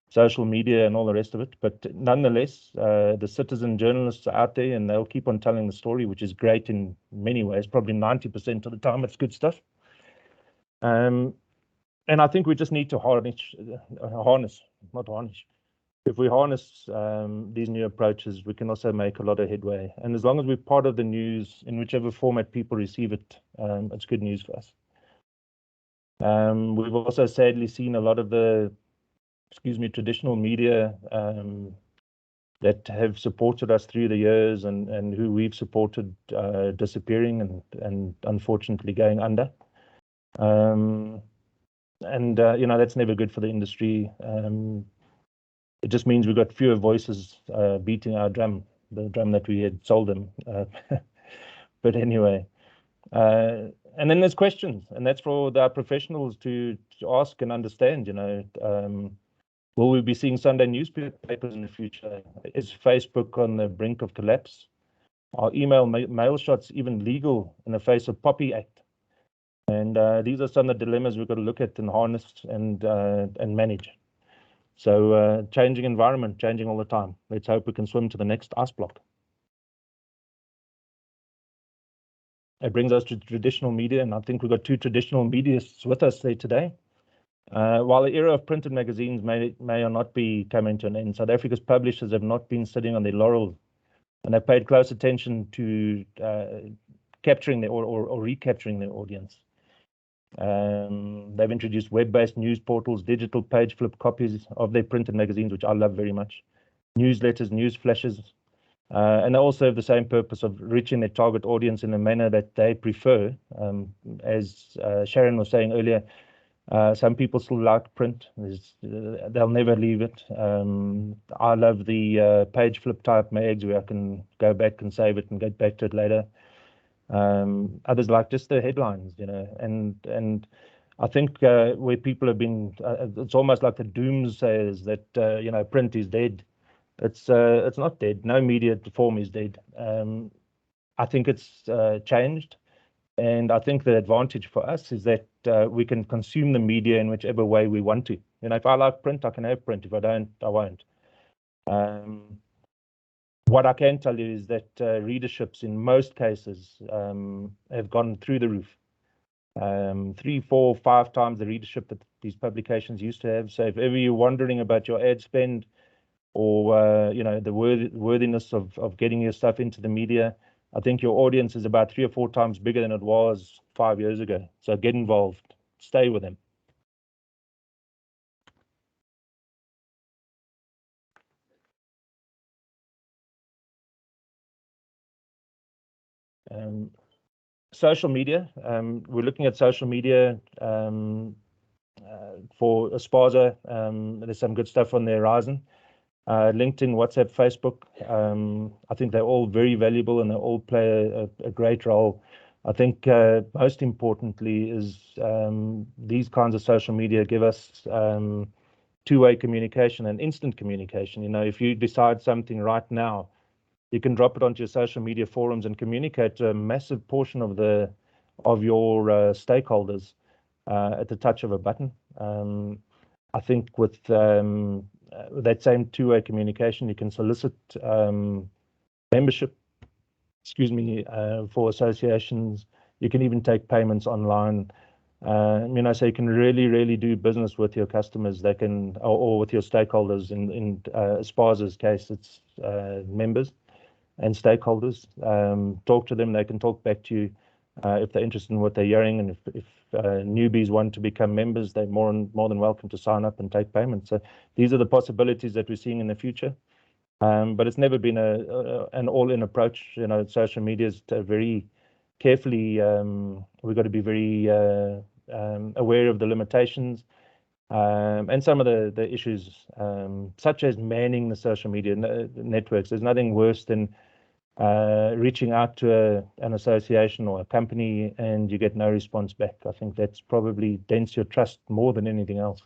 social media and all the rest of it. But nonetheless, the citizen journalists are out there and they'll keep on telling the story, which is great in many ways. Probably 90% of the time, it's good stuff. And I think we just need to harness. If we harness these new approaches, we can also make a lot of headway. And as long as we're part of the news in whichever format people receive it, it's good news for us. We've also sadly seen a lot of the traditional media that have supported us through the years and who we've supported disappearing and unfortunately going under. That's never good for the industry. It just means we've got fewer voices beating our drum, the drum that we had sold them. But anyway, and then there's questions, and that's for the professionals to ask and understand. Will we be seeing Sunday newspapers in the future? Is Facebook on the brink of collapse? Are mail shots even legal in the face of POPI Act? And these are some of the dilemmas we've got to look at and harness and manage. So changing environment, changing all the time. Let's hope we can swim to the next ice block. It brings us to traditional media, and I think we've got two traditional mediaists with us there today. While the era of printed magazines may or not be coming to an end, South Africa's publishers have not been sitting on their laurels, and they've paid close attention to capturing or recapturing their audience. They've introduced web-based news portals, digital page flip copies of their printed magazines, which I love very much, newsletters, news flashes, and they also have the same purpose of reaching their target audience in a manner that they prefer. As Sharon was saying earlier, some people still like print. They'll never leave it. I love the page flip type mags where I can go back and save it and get back to it later. Others like just the headlines, and I think where people have been, it's almost like the doomsayers that print is dead. It's not dead. No media form is dead. I think it's changed. And I think the advantage for us is that we can consume the media in whichever way we want to. If I like print, I can have print. If I don't, I won't. What I can tell you is that readerships in most cases have gone through the roof. 3, 4, 5 times the readership that these publications used to have. So if ever you're wondering about your ad spend or the worthiness of getting your stuff into the media, I think your audience is about 3 or 4 times bigger than it was 5 years ago. So get involved, stay with them. Social media, we're looking at social media for ASPASA. There's some good stuff on the horizon. LinkedIn, WhatsApp, Facebook. I think they're all very valuable and they all play a great role. I think most importantly is these kinds of social media give us two-way communication and instant communication. If you decide something right now, you can drop it onto your social media forums and communicate to a massive portion of your stakeholders at the touch of a button. I think with that same two-way communication, you can solicit membership, for associations. You can even take payments online. So you can really do business with your customers. They can, or with your stakeholders. In ASPASA's case, it's members and stakeholders. Talk to them. They can talk back to you if they're interested in what they're hearing, and if newbies want to become members, they're more than welcome to sign up and take payments. So these are the possibilities that we're seeing in the future. But it's never been an all-in approach. Social media is very carefully. We've got to be very aware of the limitations and some of the issues, such as manning the social media networks. There's nothing worse than reaching out to an association or a company and you get no response back. I think that's probably dents your trust more than anything else.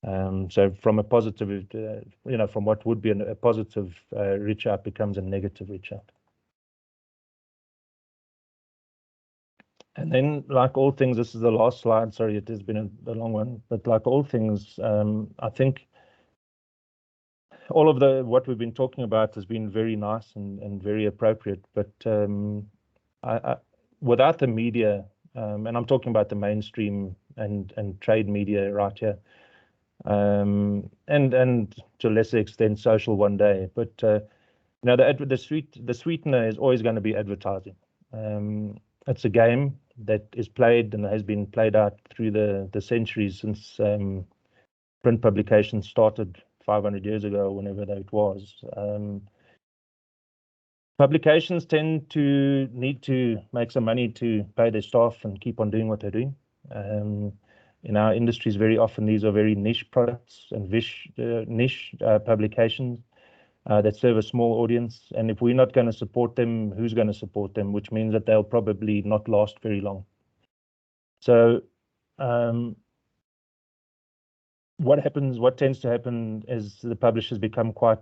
So from a positive, from what would be a positive reach out becomes a negative reach out. And then, like all things, this is the last slide. Sorry, it has been a long one, but like all things, I think all of what we've been talking about has been very nice and very appropriate. But without the media, and I'm talking about the mainstream and trade media right here, and to a lesser extent social one day, but the sweetener is always going to be advertising. It's a game that is played and has been played out through the centuries since print publications started 500 years ago, whenever that was. Publications tend to need to make some money to pay their staff and keep on doing what they're doing. In our industries, very often these are very niche products and niche publications that serve a small audience. And if we're not going to support them, who's going to support them? Which means that they'll probably not last very long. So what tends to happen is the publishers become quite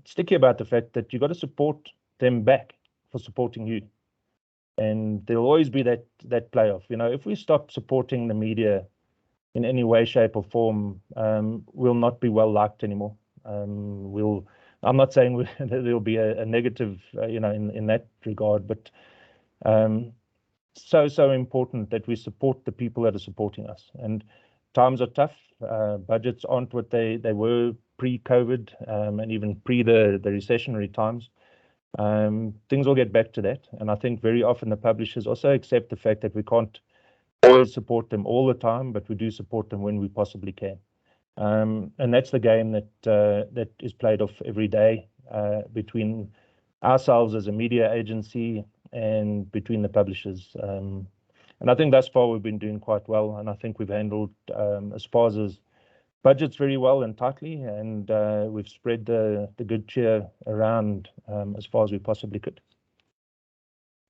sticky about the fact that you've got to support them back for supporting you. And there'll always be that playoff. If we stop supporting the media in any way, shape, or form, we'll not be well liked anymore. I'm not saying there'll be a negative, in that regard, but so important that we support the people that are supporting us. And times are tough. Budgets aren't what they were pre-COVID, and even pre the recessionary times. Things will get back to that. And I think very often the publishers also accept the fact that we can't always support them all the time, but we do support them when we possibly can. And that's the game that is played off every day between ourselves as a media agency and between the publishers. And I think thus far we've been doing quite well, and I think we've handled ASPASA's budgets very well and tightly, and we've spread the good cheer around as far as we possibly could.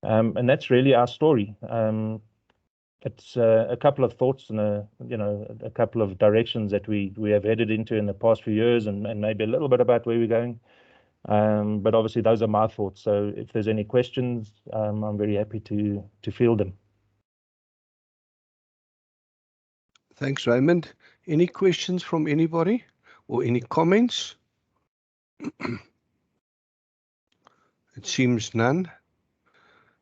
And that's really our story. It's a couple of thoughts and a couple of directions that we have headed into in the past few years, and maybe a little bit about where we're going. But obviously those are my thoughts. So if there's any questions, I'm very happy to field them. Thanks, Raymond. Any questions from anybody or any comments? It seems none.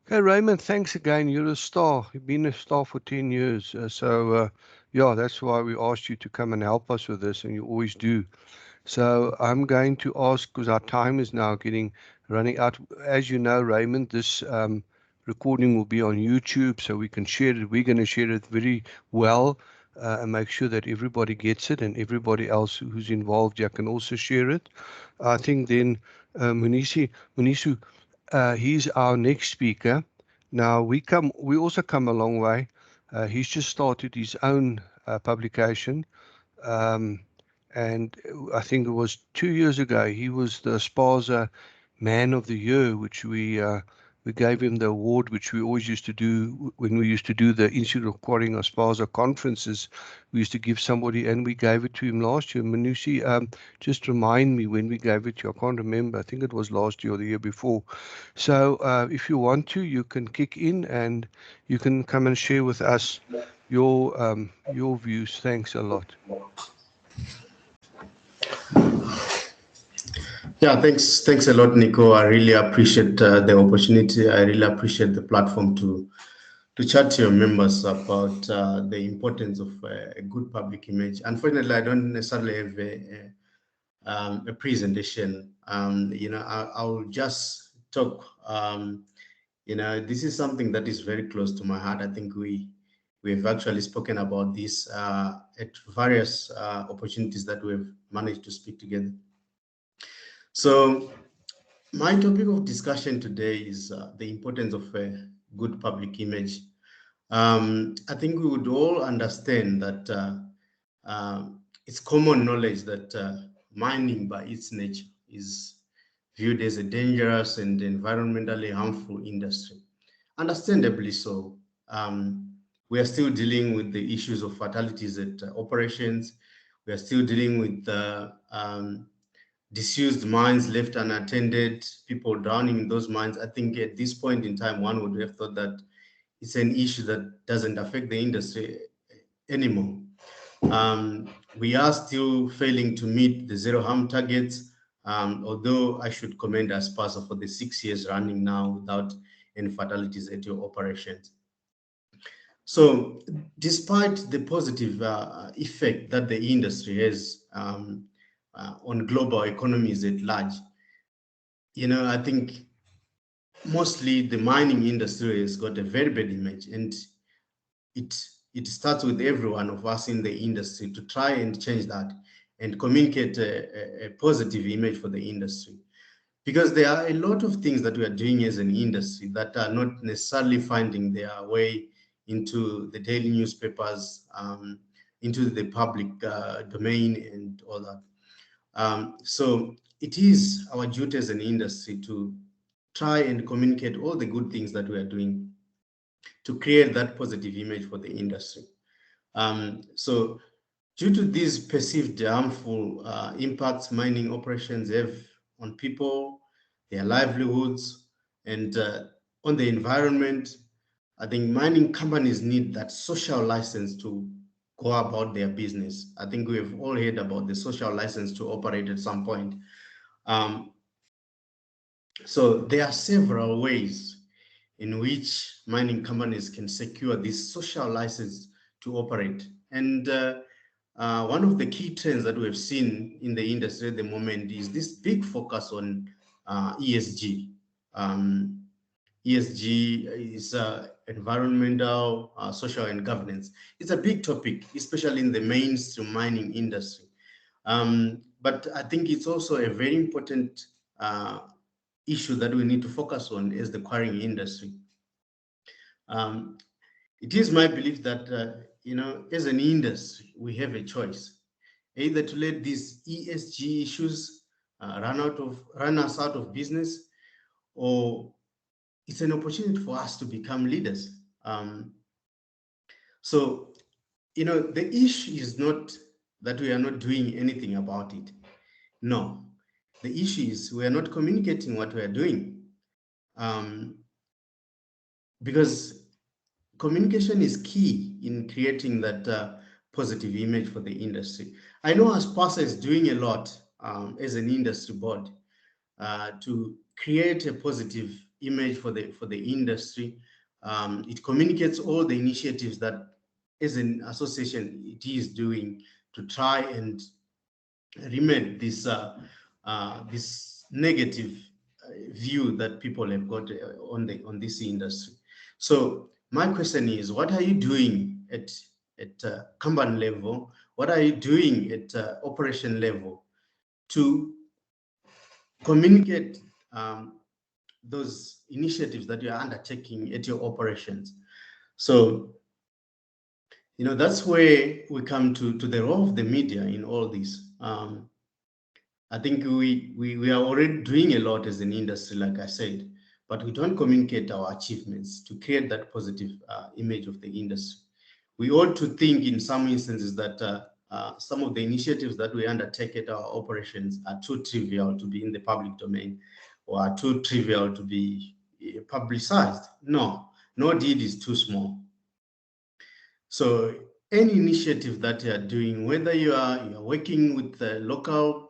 Okay, Raymond, thanks again. You're a star. You've been a star for 10 years. Yeah, that's why we asked you to come and help us with this, and you always do. So I'm going to ask, because our time is now running out. As you know, Raymond, this recording will be on YouTube, so we can share it. We're going to share it very well and make sure that everybody gets it, and everybody else who's involved here can also share it. I think then Munisu, he's our next speaker. Now we also come a long way. He's just started his own publication. And I think it was 2 years ago, he was the ASPASA Man of the Year, which we We gave him the award, which we always used to do when we used to do the Institute of Quarrying ASPASA conferences. We used to give somebody, and we gave it to him last year. Manushi, just remind me when we gave it to you. I can't remember. I think it was last year or the year before. So if you want to, you can kick in and you can come and share with us your views. Thanks a lot. Yeah, thanks a lot, Nico. I really appreciate the opportunity. I really appreciate the platform to chat to your members about the importance of a good public image. Unfortunately, I don't necessarily have a presentation. I'll just talk. This is something that is very close to my heart. I think we've actually spoken about this at various opportunities that we've managed to speak together. So my topic of discussion today is the importance of a good public image. I think we would all understand that it's common knowledge that mining by its nature is viewed as a dangerous and environmentally harmful industry. Understandably so. We are still dealing with the issues of fatalities at operations. We are still dealing with disused mines left unattended, people drowning in those mines. I think at this point in time, one would have thought that it's an issue that doesn't affect the industry anymore. We are still failing to meet the zero harm targets, although I should commend ASPASA for the 6 years running now without any fatalities at your operations. So despite the positive effect that the industry has on global economies at large, I think mostly the mining industry has got a very bad image, and it starts with every one of us in the industry to try and change that and communicate a positive image for the industry. Because there are a lot of things that we are doing as an industry that are not necessarily finding their way into the daily newspapers, into the public domain and all that. So it is our duty as an industry to try and communicate all the good things that we are doing to create that positive image for the industry. So due to these perceived harmful impacts mining operations have on people, their livelihoods, and on the environment, I think mining companies need that social license to go about their business. I think we have all heard about the social license to operate at some point. So there are several ways in which mining companies can secure this social license to operate. And one of the key trends that we've seen in the industry at the moment is this big focus on ESG. ESG is environmental, social, and governance. It's a big topic, especially in the mainstream mining industry. But I think it's also a very important issue that we need to focus on as the quarrying industry. It is my belief that, as an industry, we have a choice, either to let these ESG issues run us out of business, or it's an opportunity for us to become leaders. So, the issue is not that we are not doing anything about it. No, the issue is we are not communicating what we are doing. Because communication is key in creating that positive image for the industry. I know ASPASA is doing a lot as an industry board to create a positive image for the industry. It communicates all the initiatives that as an association it is doing to try and remedy this negative view that people have got on this industry. So my question is, what are you doing at company level? What are you doing at operation level to communicate those initiatives that you are undertaking at your operations? So, that's where we come to the role of the media in all this. I think we are already doing a lot as an industry, like I said, but we don't communicate our achievements to create that positive image of the industry. We ought to think in some instances that some of the initiatives that we undertake at our operations are too trivial to be in the public domain, or are too trivial to be publicized. No deed is too small. So any initiative that you are doing, whether you are working with the local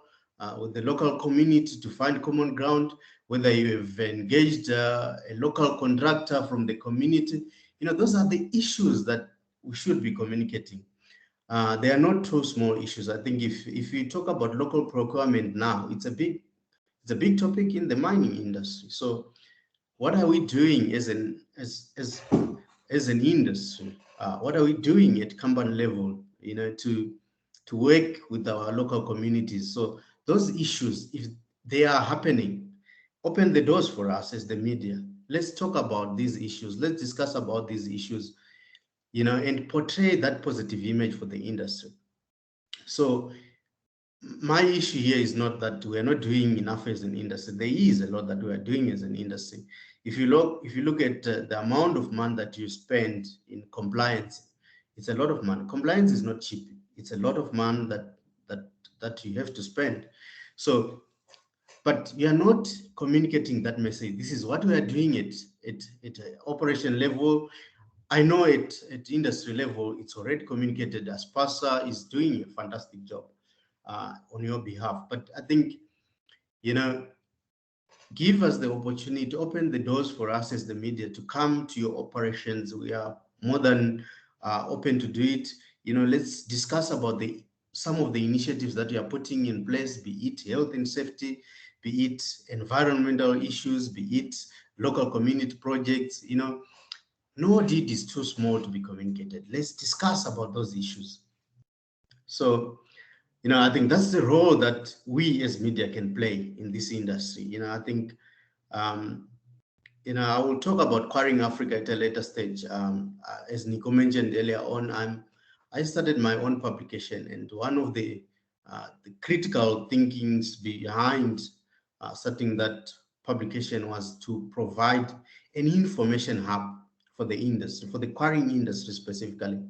community to find common ground, whether you have engaged a local contractor from the community, those are the issues that we should be communicating. They are not too small issues. I think if we talk about local procurement now, it's a big topic in the mining industry. So what are we doing as an industry? What are we doing at company level, to work with our local communities? So those issues, if they are happening, open the doors for us as the media. Let's talk about these issues. Let's discuss about these issues, and portray that positive image for the industry. So my issue here is not that we are not doing enough as an industry. There is a lot that we are doing as an industry. If you look at the amount of money that you spend in compliance, it's a lot of money. Compliance is not cheap. It's a lot of money that you have to spend. So, but you are not communicating that message. This is what we are doing at operation level. I know at industry level, it's already communicated. ASPASA is doing a fantastic job on your behalf. But I think, give us the opportunity to open the doors for us as the media to come to your operations. We are more than open to do it. Let's discuss about some of the initiatives that you are putting in place, be it health and safety, be it environmental issues, be it local community projects. No deed is too small to be communicated. Let's discuss about those issues. So, I think that's the role that we as media can play in this industry. I think, I will talk about Quarrying Africa at a later stage. As Nico mentioned earlier on, I started my own publication, and one of the critical thinkings behind starting that publication was to provide an information hub for the industry, for the quarrying industry specifically.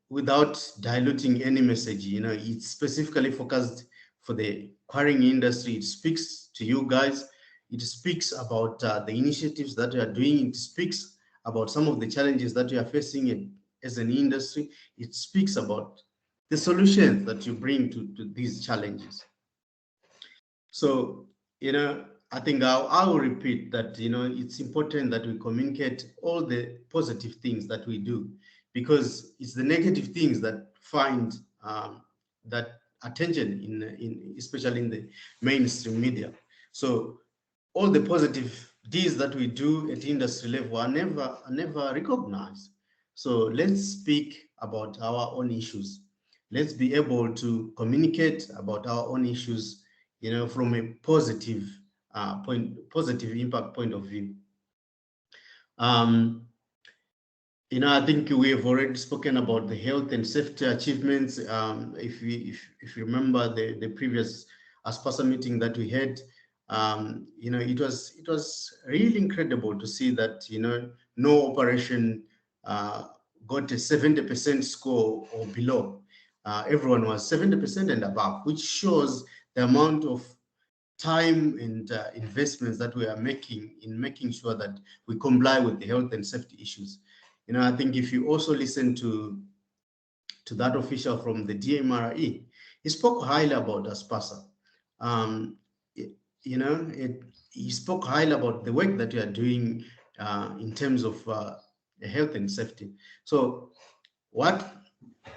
Without diluting any message, it's specifically focused for the quarrying industry. It speaks to you guys. It speaks about the initiatives that you are doing. It speaks about some of the challenges that you are facing as an industry. It speaks about the solutions that you bring to these challenges. So, I think I will repeat that, it's important that we communicate all the positive things that we do, because it's the negative things that find that attention in especially in the mainstream media. So all the positive deeds that we do at industry level are never recognized. So let's speak about our own issues. Let's be able to communicate about our own issues, from a positive impact point of view. I think we have already spoken about the health and safety achievements. If you remember the previous ASPASA meeting that we had, it was really incredible to see that, no operation got a 70% score or below. Everyone was 70% and above, which shows the amount of time and investments that we are making in making sure that we comply with the health and safety issues. I think if you also listen to that official from the DMRE, he spoke highly about ASPASA. He spoke highly about the work that you are doing in terms of health and safety. So what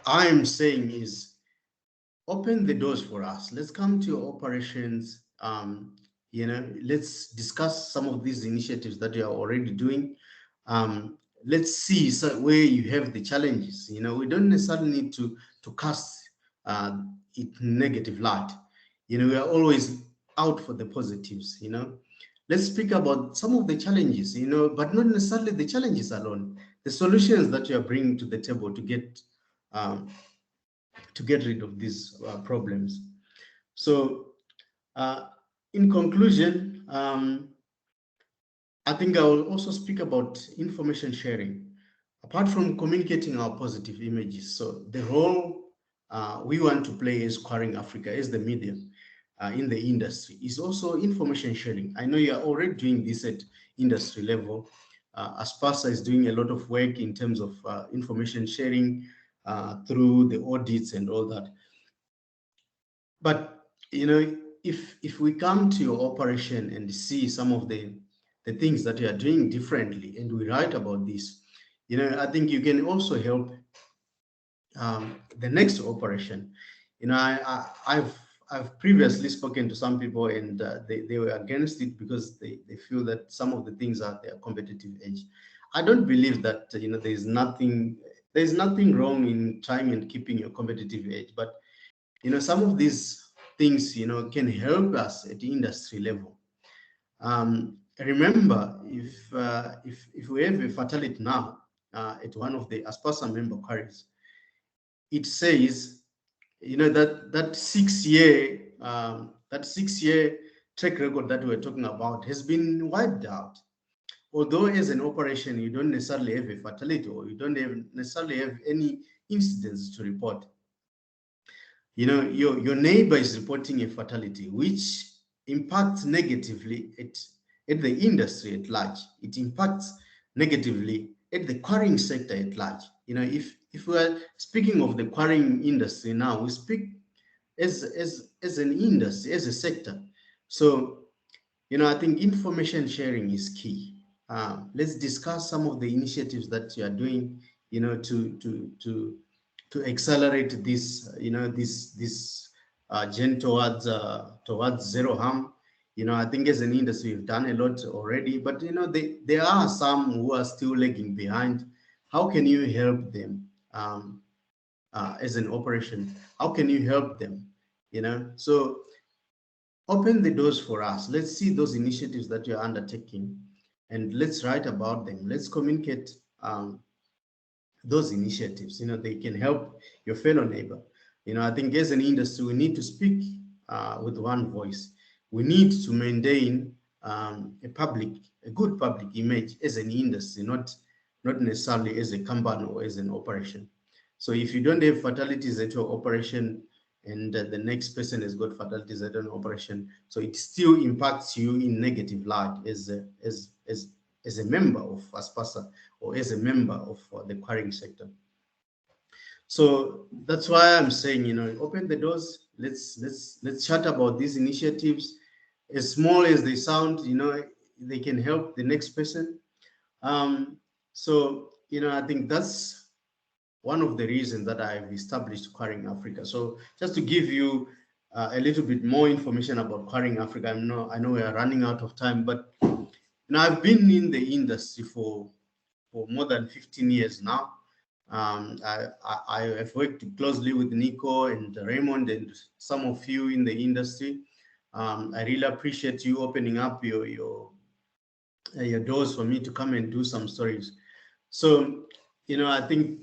I'm saying is, open the doors for us. Let's come to your operations. Let's discuss some of these initiatives that you are already doing. Let's see where you have the challenges. We don't necessarily need to cast it negative light. We are always out for the positives. Let's speak about some of the challenges, but not necessarily the challenges alone. The solutions that you are bringing to the table to get rid of these problems. So, in conclusion, I think I will also speak about information sharing. Apart from communicating our positive images, so the role we want to play as Quarrying Africa, as the media in the industry, is also information sharing. I know you are already doing this at industry level. ASPASA is doing a lot of work in terms of information sharing through the audits and all that. But if we come to your operation and see some of the things that you are doing differently, and we write about this, I think you can also help the next operation. I've previously spoken to some people, and they were against it because they feel that some of the things are their competitive edge. I don't believe that there's nothing wrong in trying and keeping your competitive edge, but some of these things can help us at the industry level. Remember, if we have a fatality now at one of the ASPASA member quarries, it says that 6-year track record that we're talking about has been wiped out. Although as an operation you don't necessarily have a fatality, or you don't necessarily have any incidents to report, your neighbor is reporting a fatality, which impacts negatively at the industry at large. It impacts negatively at the quarrying sector at large. If we're speaking of the quarrying industry now, we speak as an industry, as a sector. So, I think information sharing is key. Let's discuss some of the initiatives that you are doing, to accelerate this, this journey towards zero harm. I think as an industry we've done a lot already, but there are some who are still lagging behind. How can you help them as an operation? How can you help them? So open the doors for us. Let's see those initiatives that you're undertaking, and let's write about them. Let's communicate those initiatives. They can help your fellow neighbor. I think as an industry, we need to speak with one voice. We need to maintain a good public image as an industry, not necessarily as a company or as an operation. So if you don't have fatalities at your operation, and the next person has got fatalities at an operation, so it still impacts you in negative light as a member of ASPASA, or as a member of the quarrying sector. So that's why I'm saying, open the doors. Let's chat about these initiatives. As small as they sound, they can help the next person. So I think that's one of the reasons that I've established Quarrying Africa. So just to give you a little bit more information about Quarrying Africa, I know we are running out of time, but I've been in the industry for more than 15 years now. I have worked closely with Nico and Raymond and some of you in the industry. I really appreciate you opening up your doors for me to come and do some stories. So, I think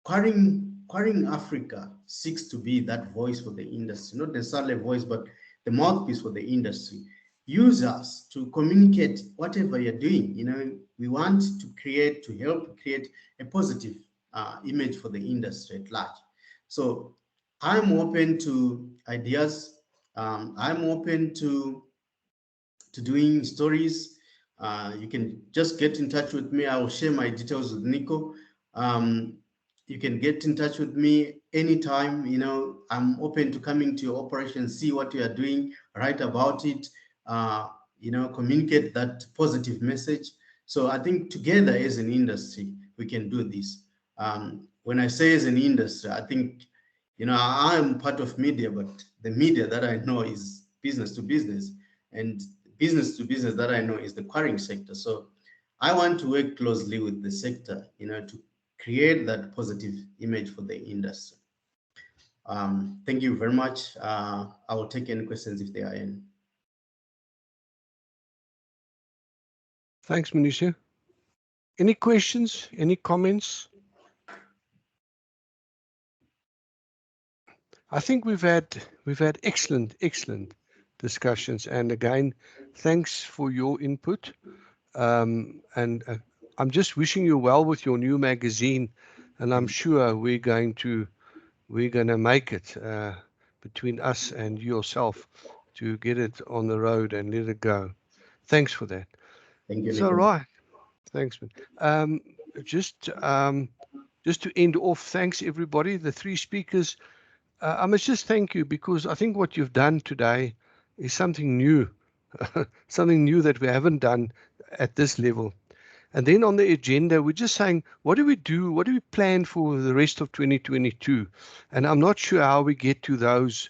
Quarrying Africa seeks to be that voice for the industry, not necessarily a voice, but the mouthpiece for the industry. Use us to communicate whatever you're doing. We want to help create a positive image for the industry at large. So I'm open to ideas. I'm open to doing stories. You can just get in touch with me. I will share my details with Nico. You can get in touch with me anytime. I'm open to coming to your operation, see what you are doing, write about it, communicate that positive message. So I think together as an industry, we can do this. When I say as an industry, I think, I am part of media, but the media that I know is business to business, and business to business that I know is the quarrying sector. So I want to work closely with the sector, to create that positive image for the industry. Thank you very much. I will take any questions if there are any. Thanks, Manisha. Any questions? Any comments? I think we've had excellent discussions, and again, thanks for your input. And I'm just wishing you well with your new magazine, and I'm sure we're going to make it between us and yourself to get it on the road and let it go. Thanks for that. Thank you, So Nico. right, thanks, man. Just to end off, thanks everybody, the three speakers. I must just thank you, because I think what you've done today is something new, something new that we haven't done at this level. And then on the agenda, we're just saying, what do we do? What do we plan for the rest of 2022? And I'm not sure how we get to those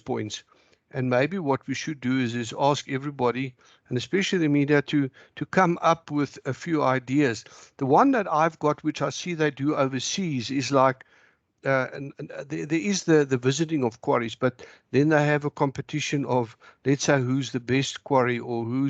points. And maybe what we should do is ask everybody, and especially the media, to come up with a few ideas. The one that I've got, which I see they do overseas, is like, and there is the visiting of quarries, but then they have a competition of, let's say, who's the best quarry, or who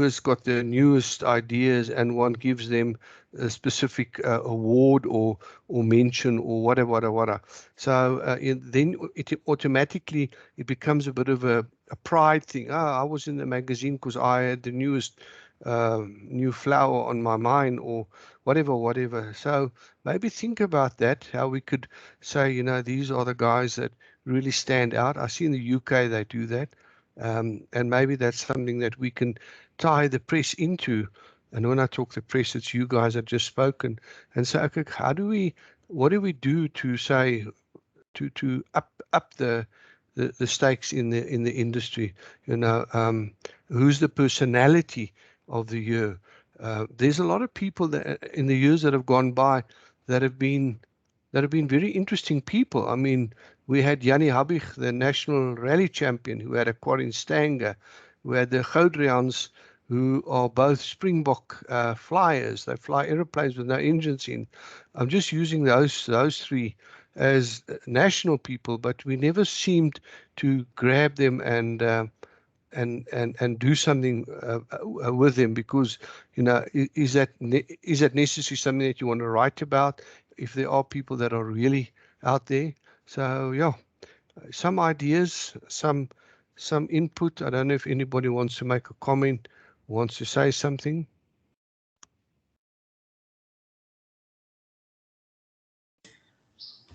has got the newest ideas, and one gives them a specific award or mention or whatever. So then it automatically becomes a bit of a pride thing. I was in the magazine because I had the newest new flower on my mine, or whatever. So maybe think about that, how we could say, these are the guys that really stand out. I see in the UK they do that. And maybe that's something that we can tie the press into. And when I talk the press, it's you guys that just spoken. And so, okay, what do we do to say, to up the stakes in the industry? Who's the personality of the year? There's a lot of people that in the years that have gone by that have been very interesting people. I mean, we had Jannie Habig, the national rally champion, who had a quarry in Stanger. We had the Goudrians, who are both Springbok flyers. They fly aeroplanes with no engines in. I'm just using those three as national people, but we never seemed to grab them and do something with them, because is that necessarily something that you want to write about if there are people that are really out there? So yeah, some ideas, some input. I don't know if anybody wants to make a comment, wants to say something.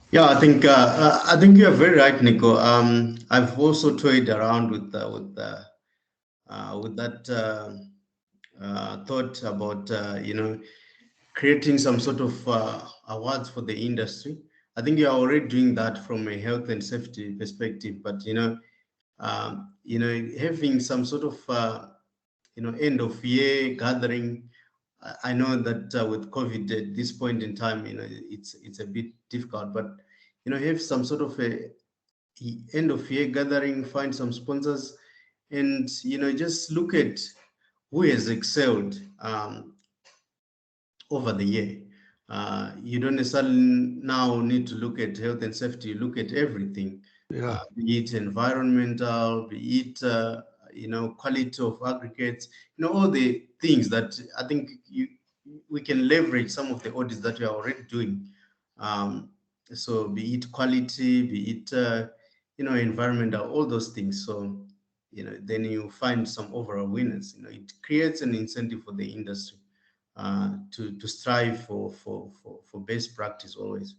Yeah, I think you are very right, Nico. I've also toyed around with that thought about creating some sort of awards for the industry. I think you are already doing that from a health and safety perspective, but having some sort of end of year gathering. I know that with COVID at this point in time, it's a bit difficult, but have some sort of a end of year gathering, find some sponsors, and just look at who has excelled over the year. You don't necessarily now need to look at health and safety. You look at everything, Yeah. be it environmental, be it quality of aggregates, all the things that I think we can leverage some of the audits that we are already doing. So be it quality, be it environmental, all those things. So then you find some overall winners. It creates an incentive for the industry to strive for best practice always.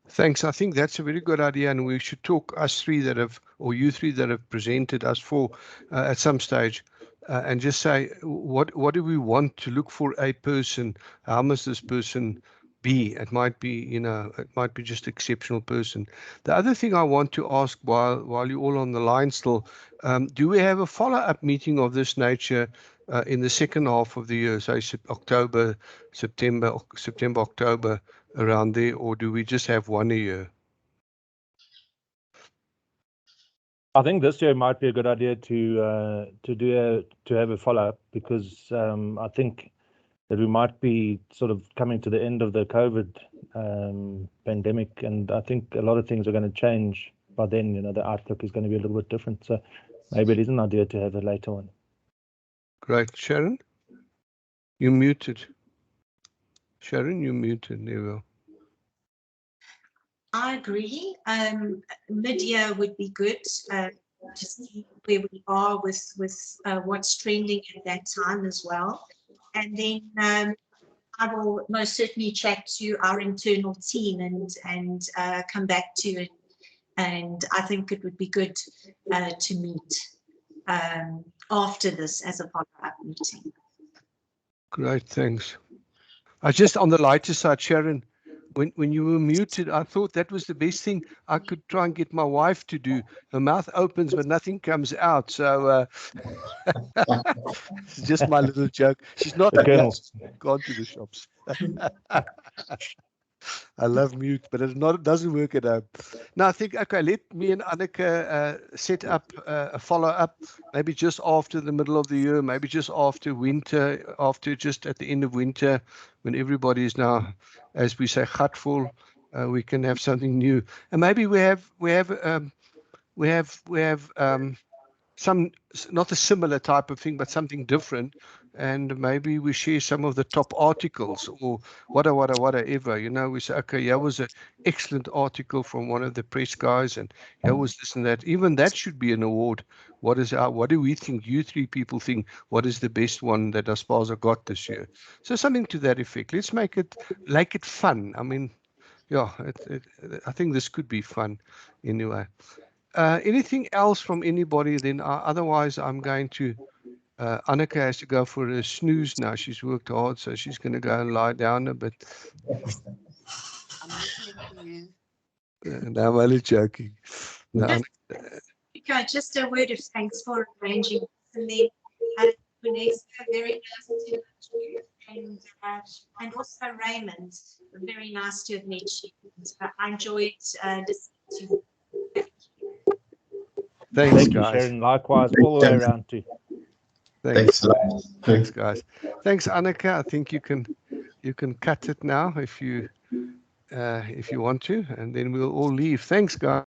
Thanks. I think that's a very good idea, and we should talk, us three that have, or you three that have presented us for at some stage, and just say, what do we want to look for a person? How must this person be? It might be, it might be just exceptional person. The other thing I want to ask, while you're all on the line still, do we have a follow-up meeting of this nature in the second half of the year, say September, October, around there, or do we just have one a year? I think this year might be a good idea to have a follow-up, because I think that we might be sort of coming to the end of the COVID pandemic, and I think a lot of things are going to change by then. The outlook is going to be a little bit different, so maybe it is an idea to have a later one. Great. Sharon, you muted. Sharon, you muted. There we go. I agree. Mid-year would be good. to see where we are with what's trending at that time as well. And then I will most certainly chat to our internal team and come back to it. And I think it would be good to meet after this as a follow-up meeting. Great, thanks. I just on the lighter side, Sharon, when you were muted, I thought that was the best thing I could try and get my wife to do. Her mouth opens, but nothing comes out. So it's just my little joke. She's not gone to the shops. I love mute, but it doesn't work at home. Now I think, okay, let me and Anneke set up a follow-up, maybe just after the middle of the year, maybe just after winter, just at the end of winter, when everybody is now, as we say, gatvol, we can have something new. And maybe we have some, not a similar type of thing, but something different. And maybe we share some of the top articles or whatever, you know, we say, okay, here was an excellent article from one of the press guys and here was this and that. Even that should be an award. What do we think, you three people think, what is the best one that ASPASA got this year? So something to that effect. Let's make it fun. I mean, yeah, I think this could be fun anyway. Anything else from anybody? Then otherwise, I'm going to. Anneke has to go for a snooze now. She's worked hard, so she's going to go and lie down a bit. I'm listening to you. No, I'm only joking. No, Okay, just a word of thanks for arranging this. And then Vanessa, very nice to meet you. And also Raymond, very nice to have met you. I enjoyed listening to you. Thanks, you, guys. Sharon. Likewise, all the way around too. Thanks, guys. Thanks, Anneke. I think you can cut it now if you want to, and then we'll all leave. Thanks, guys.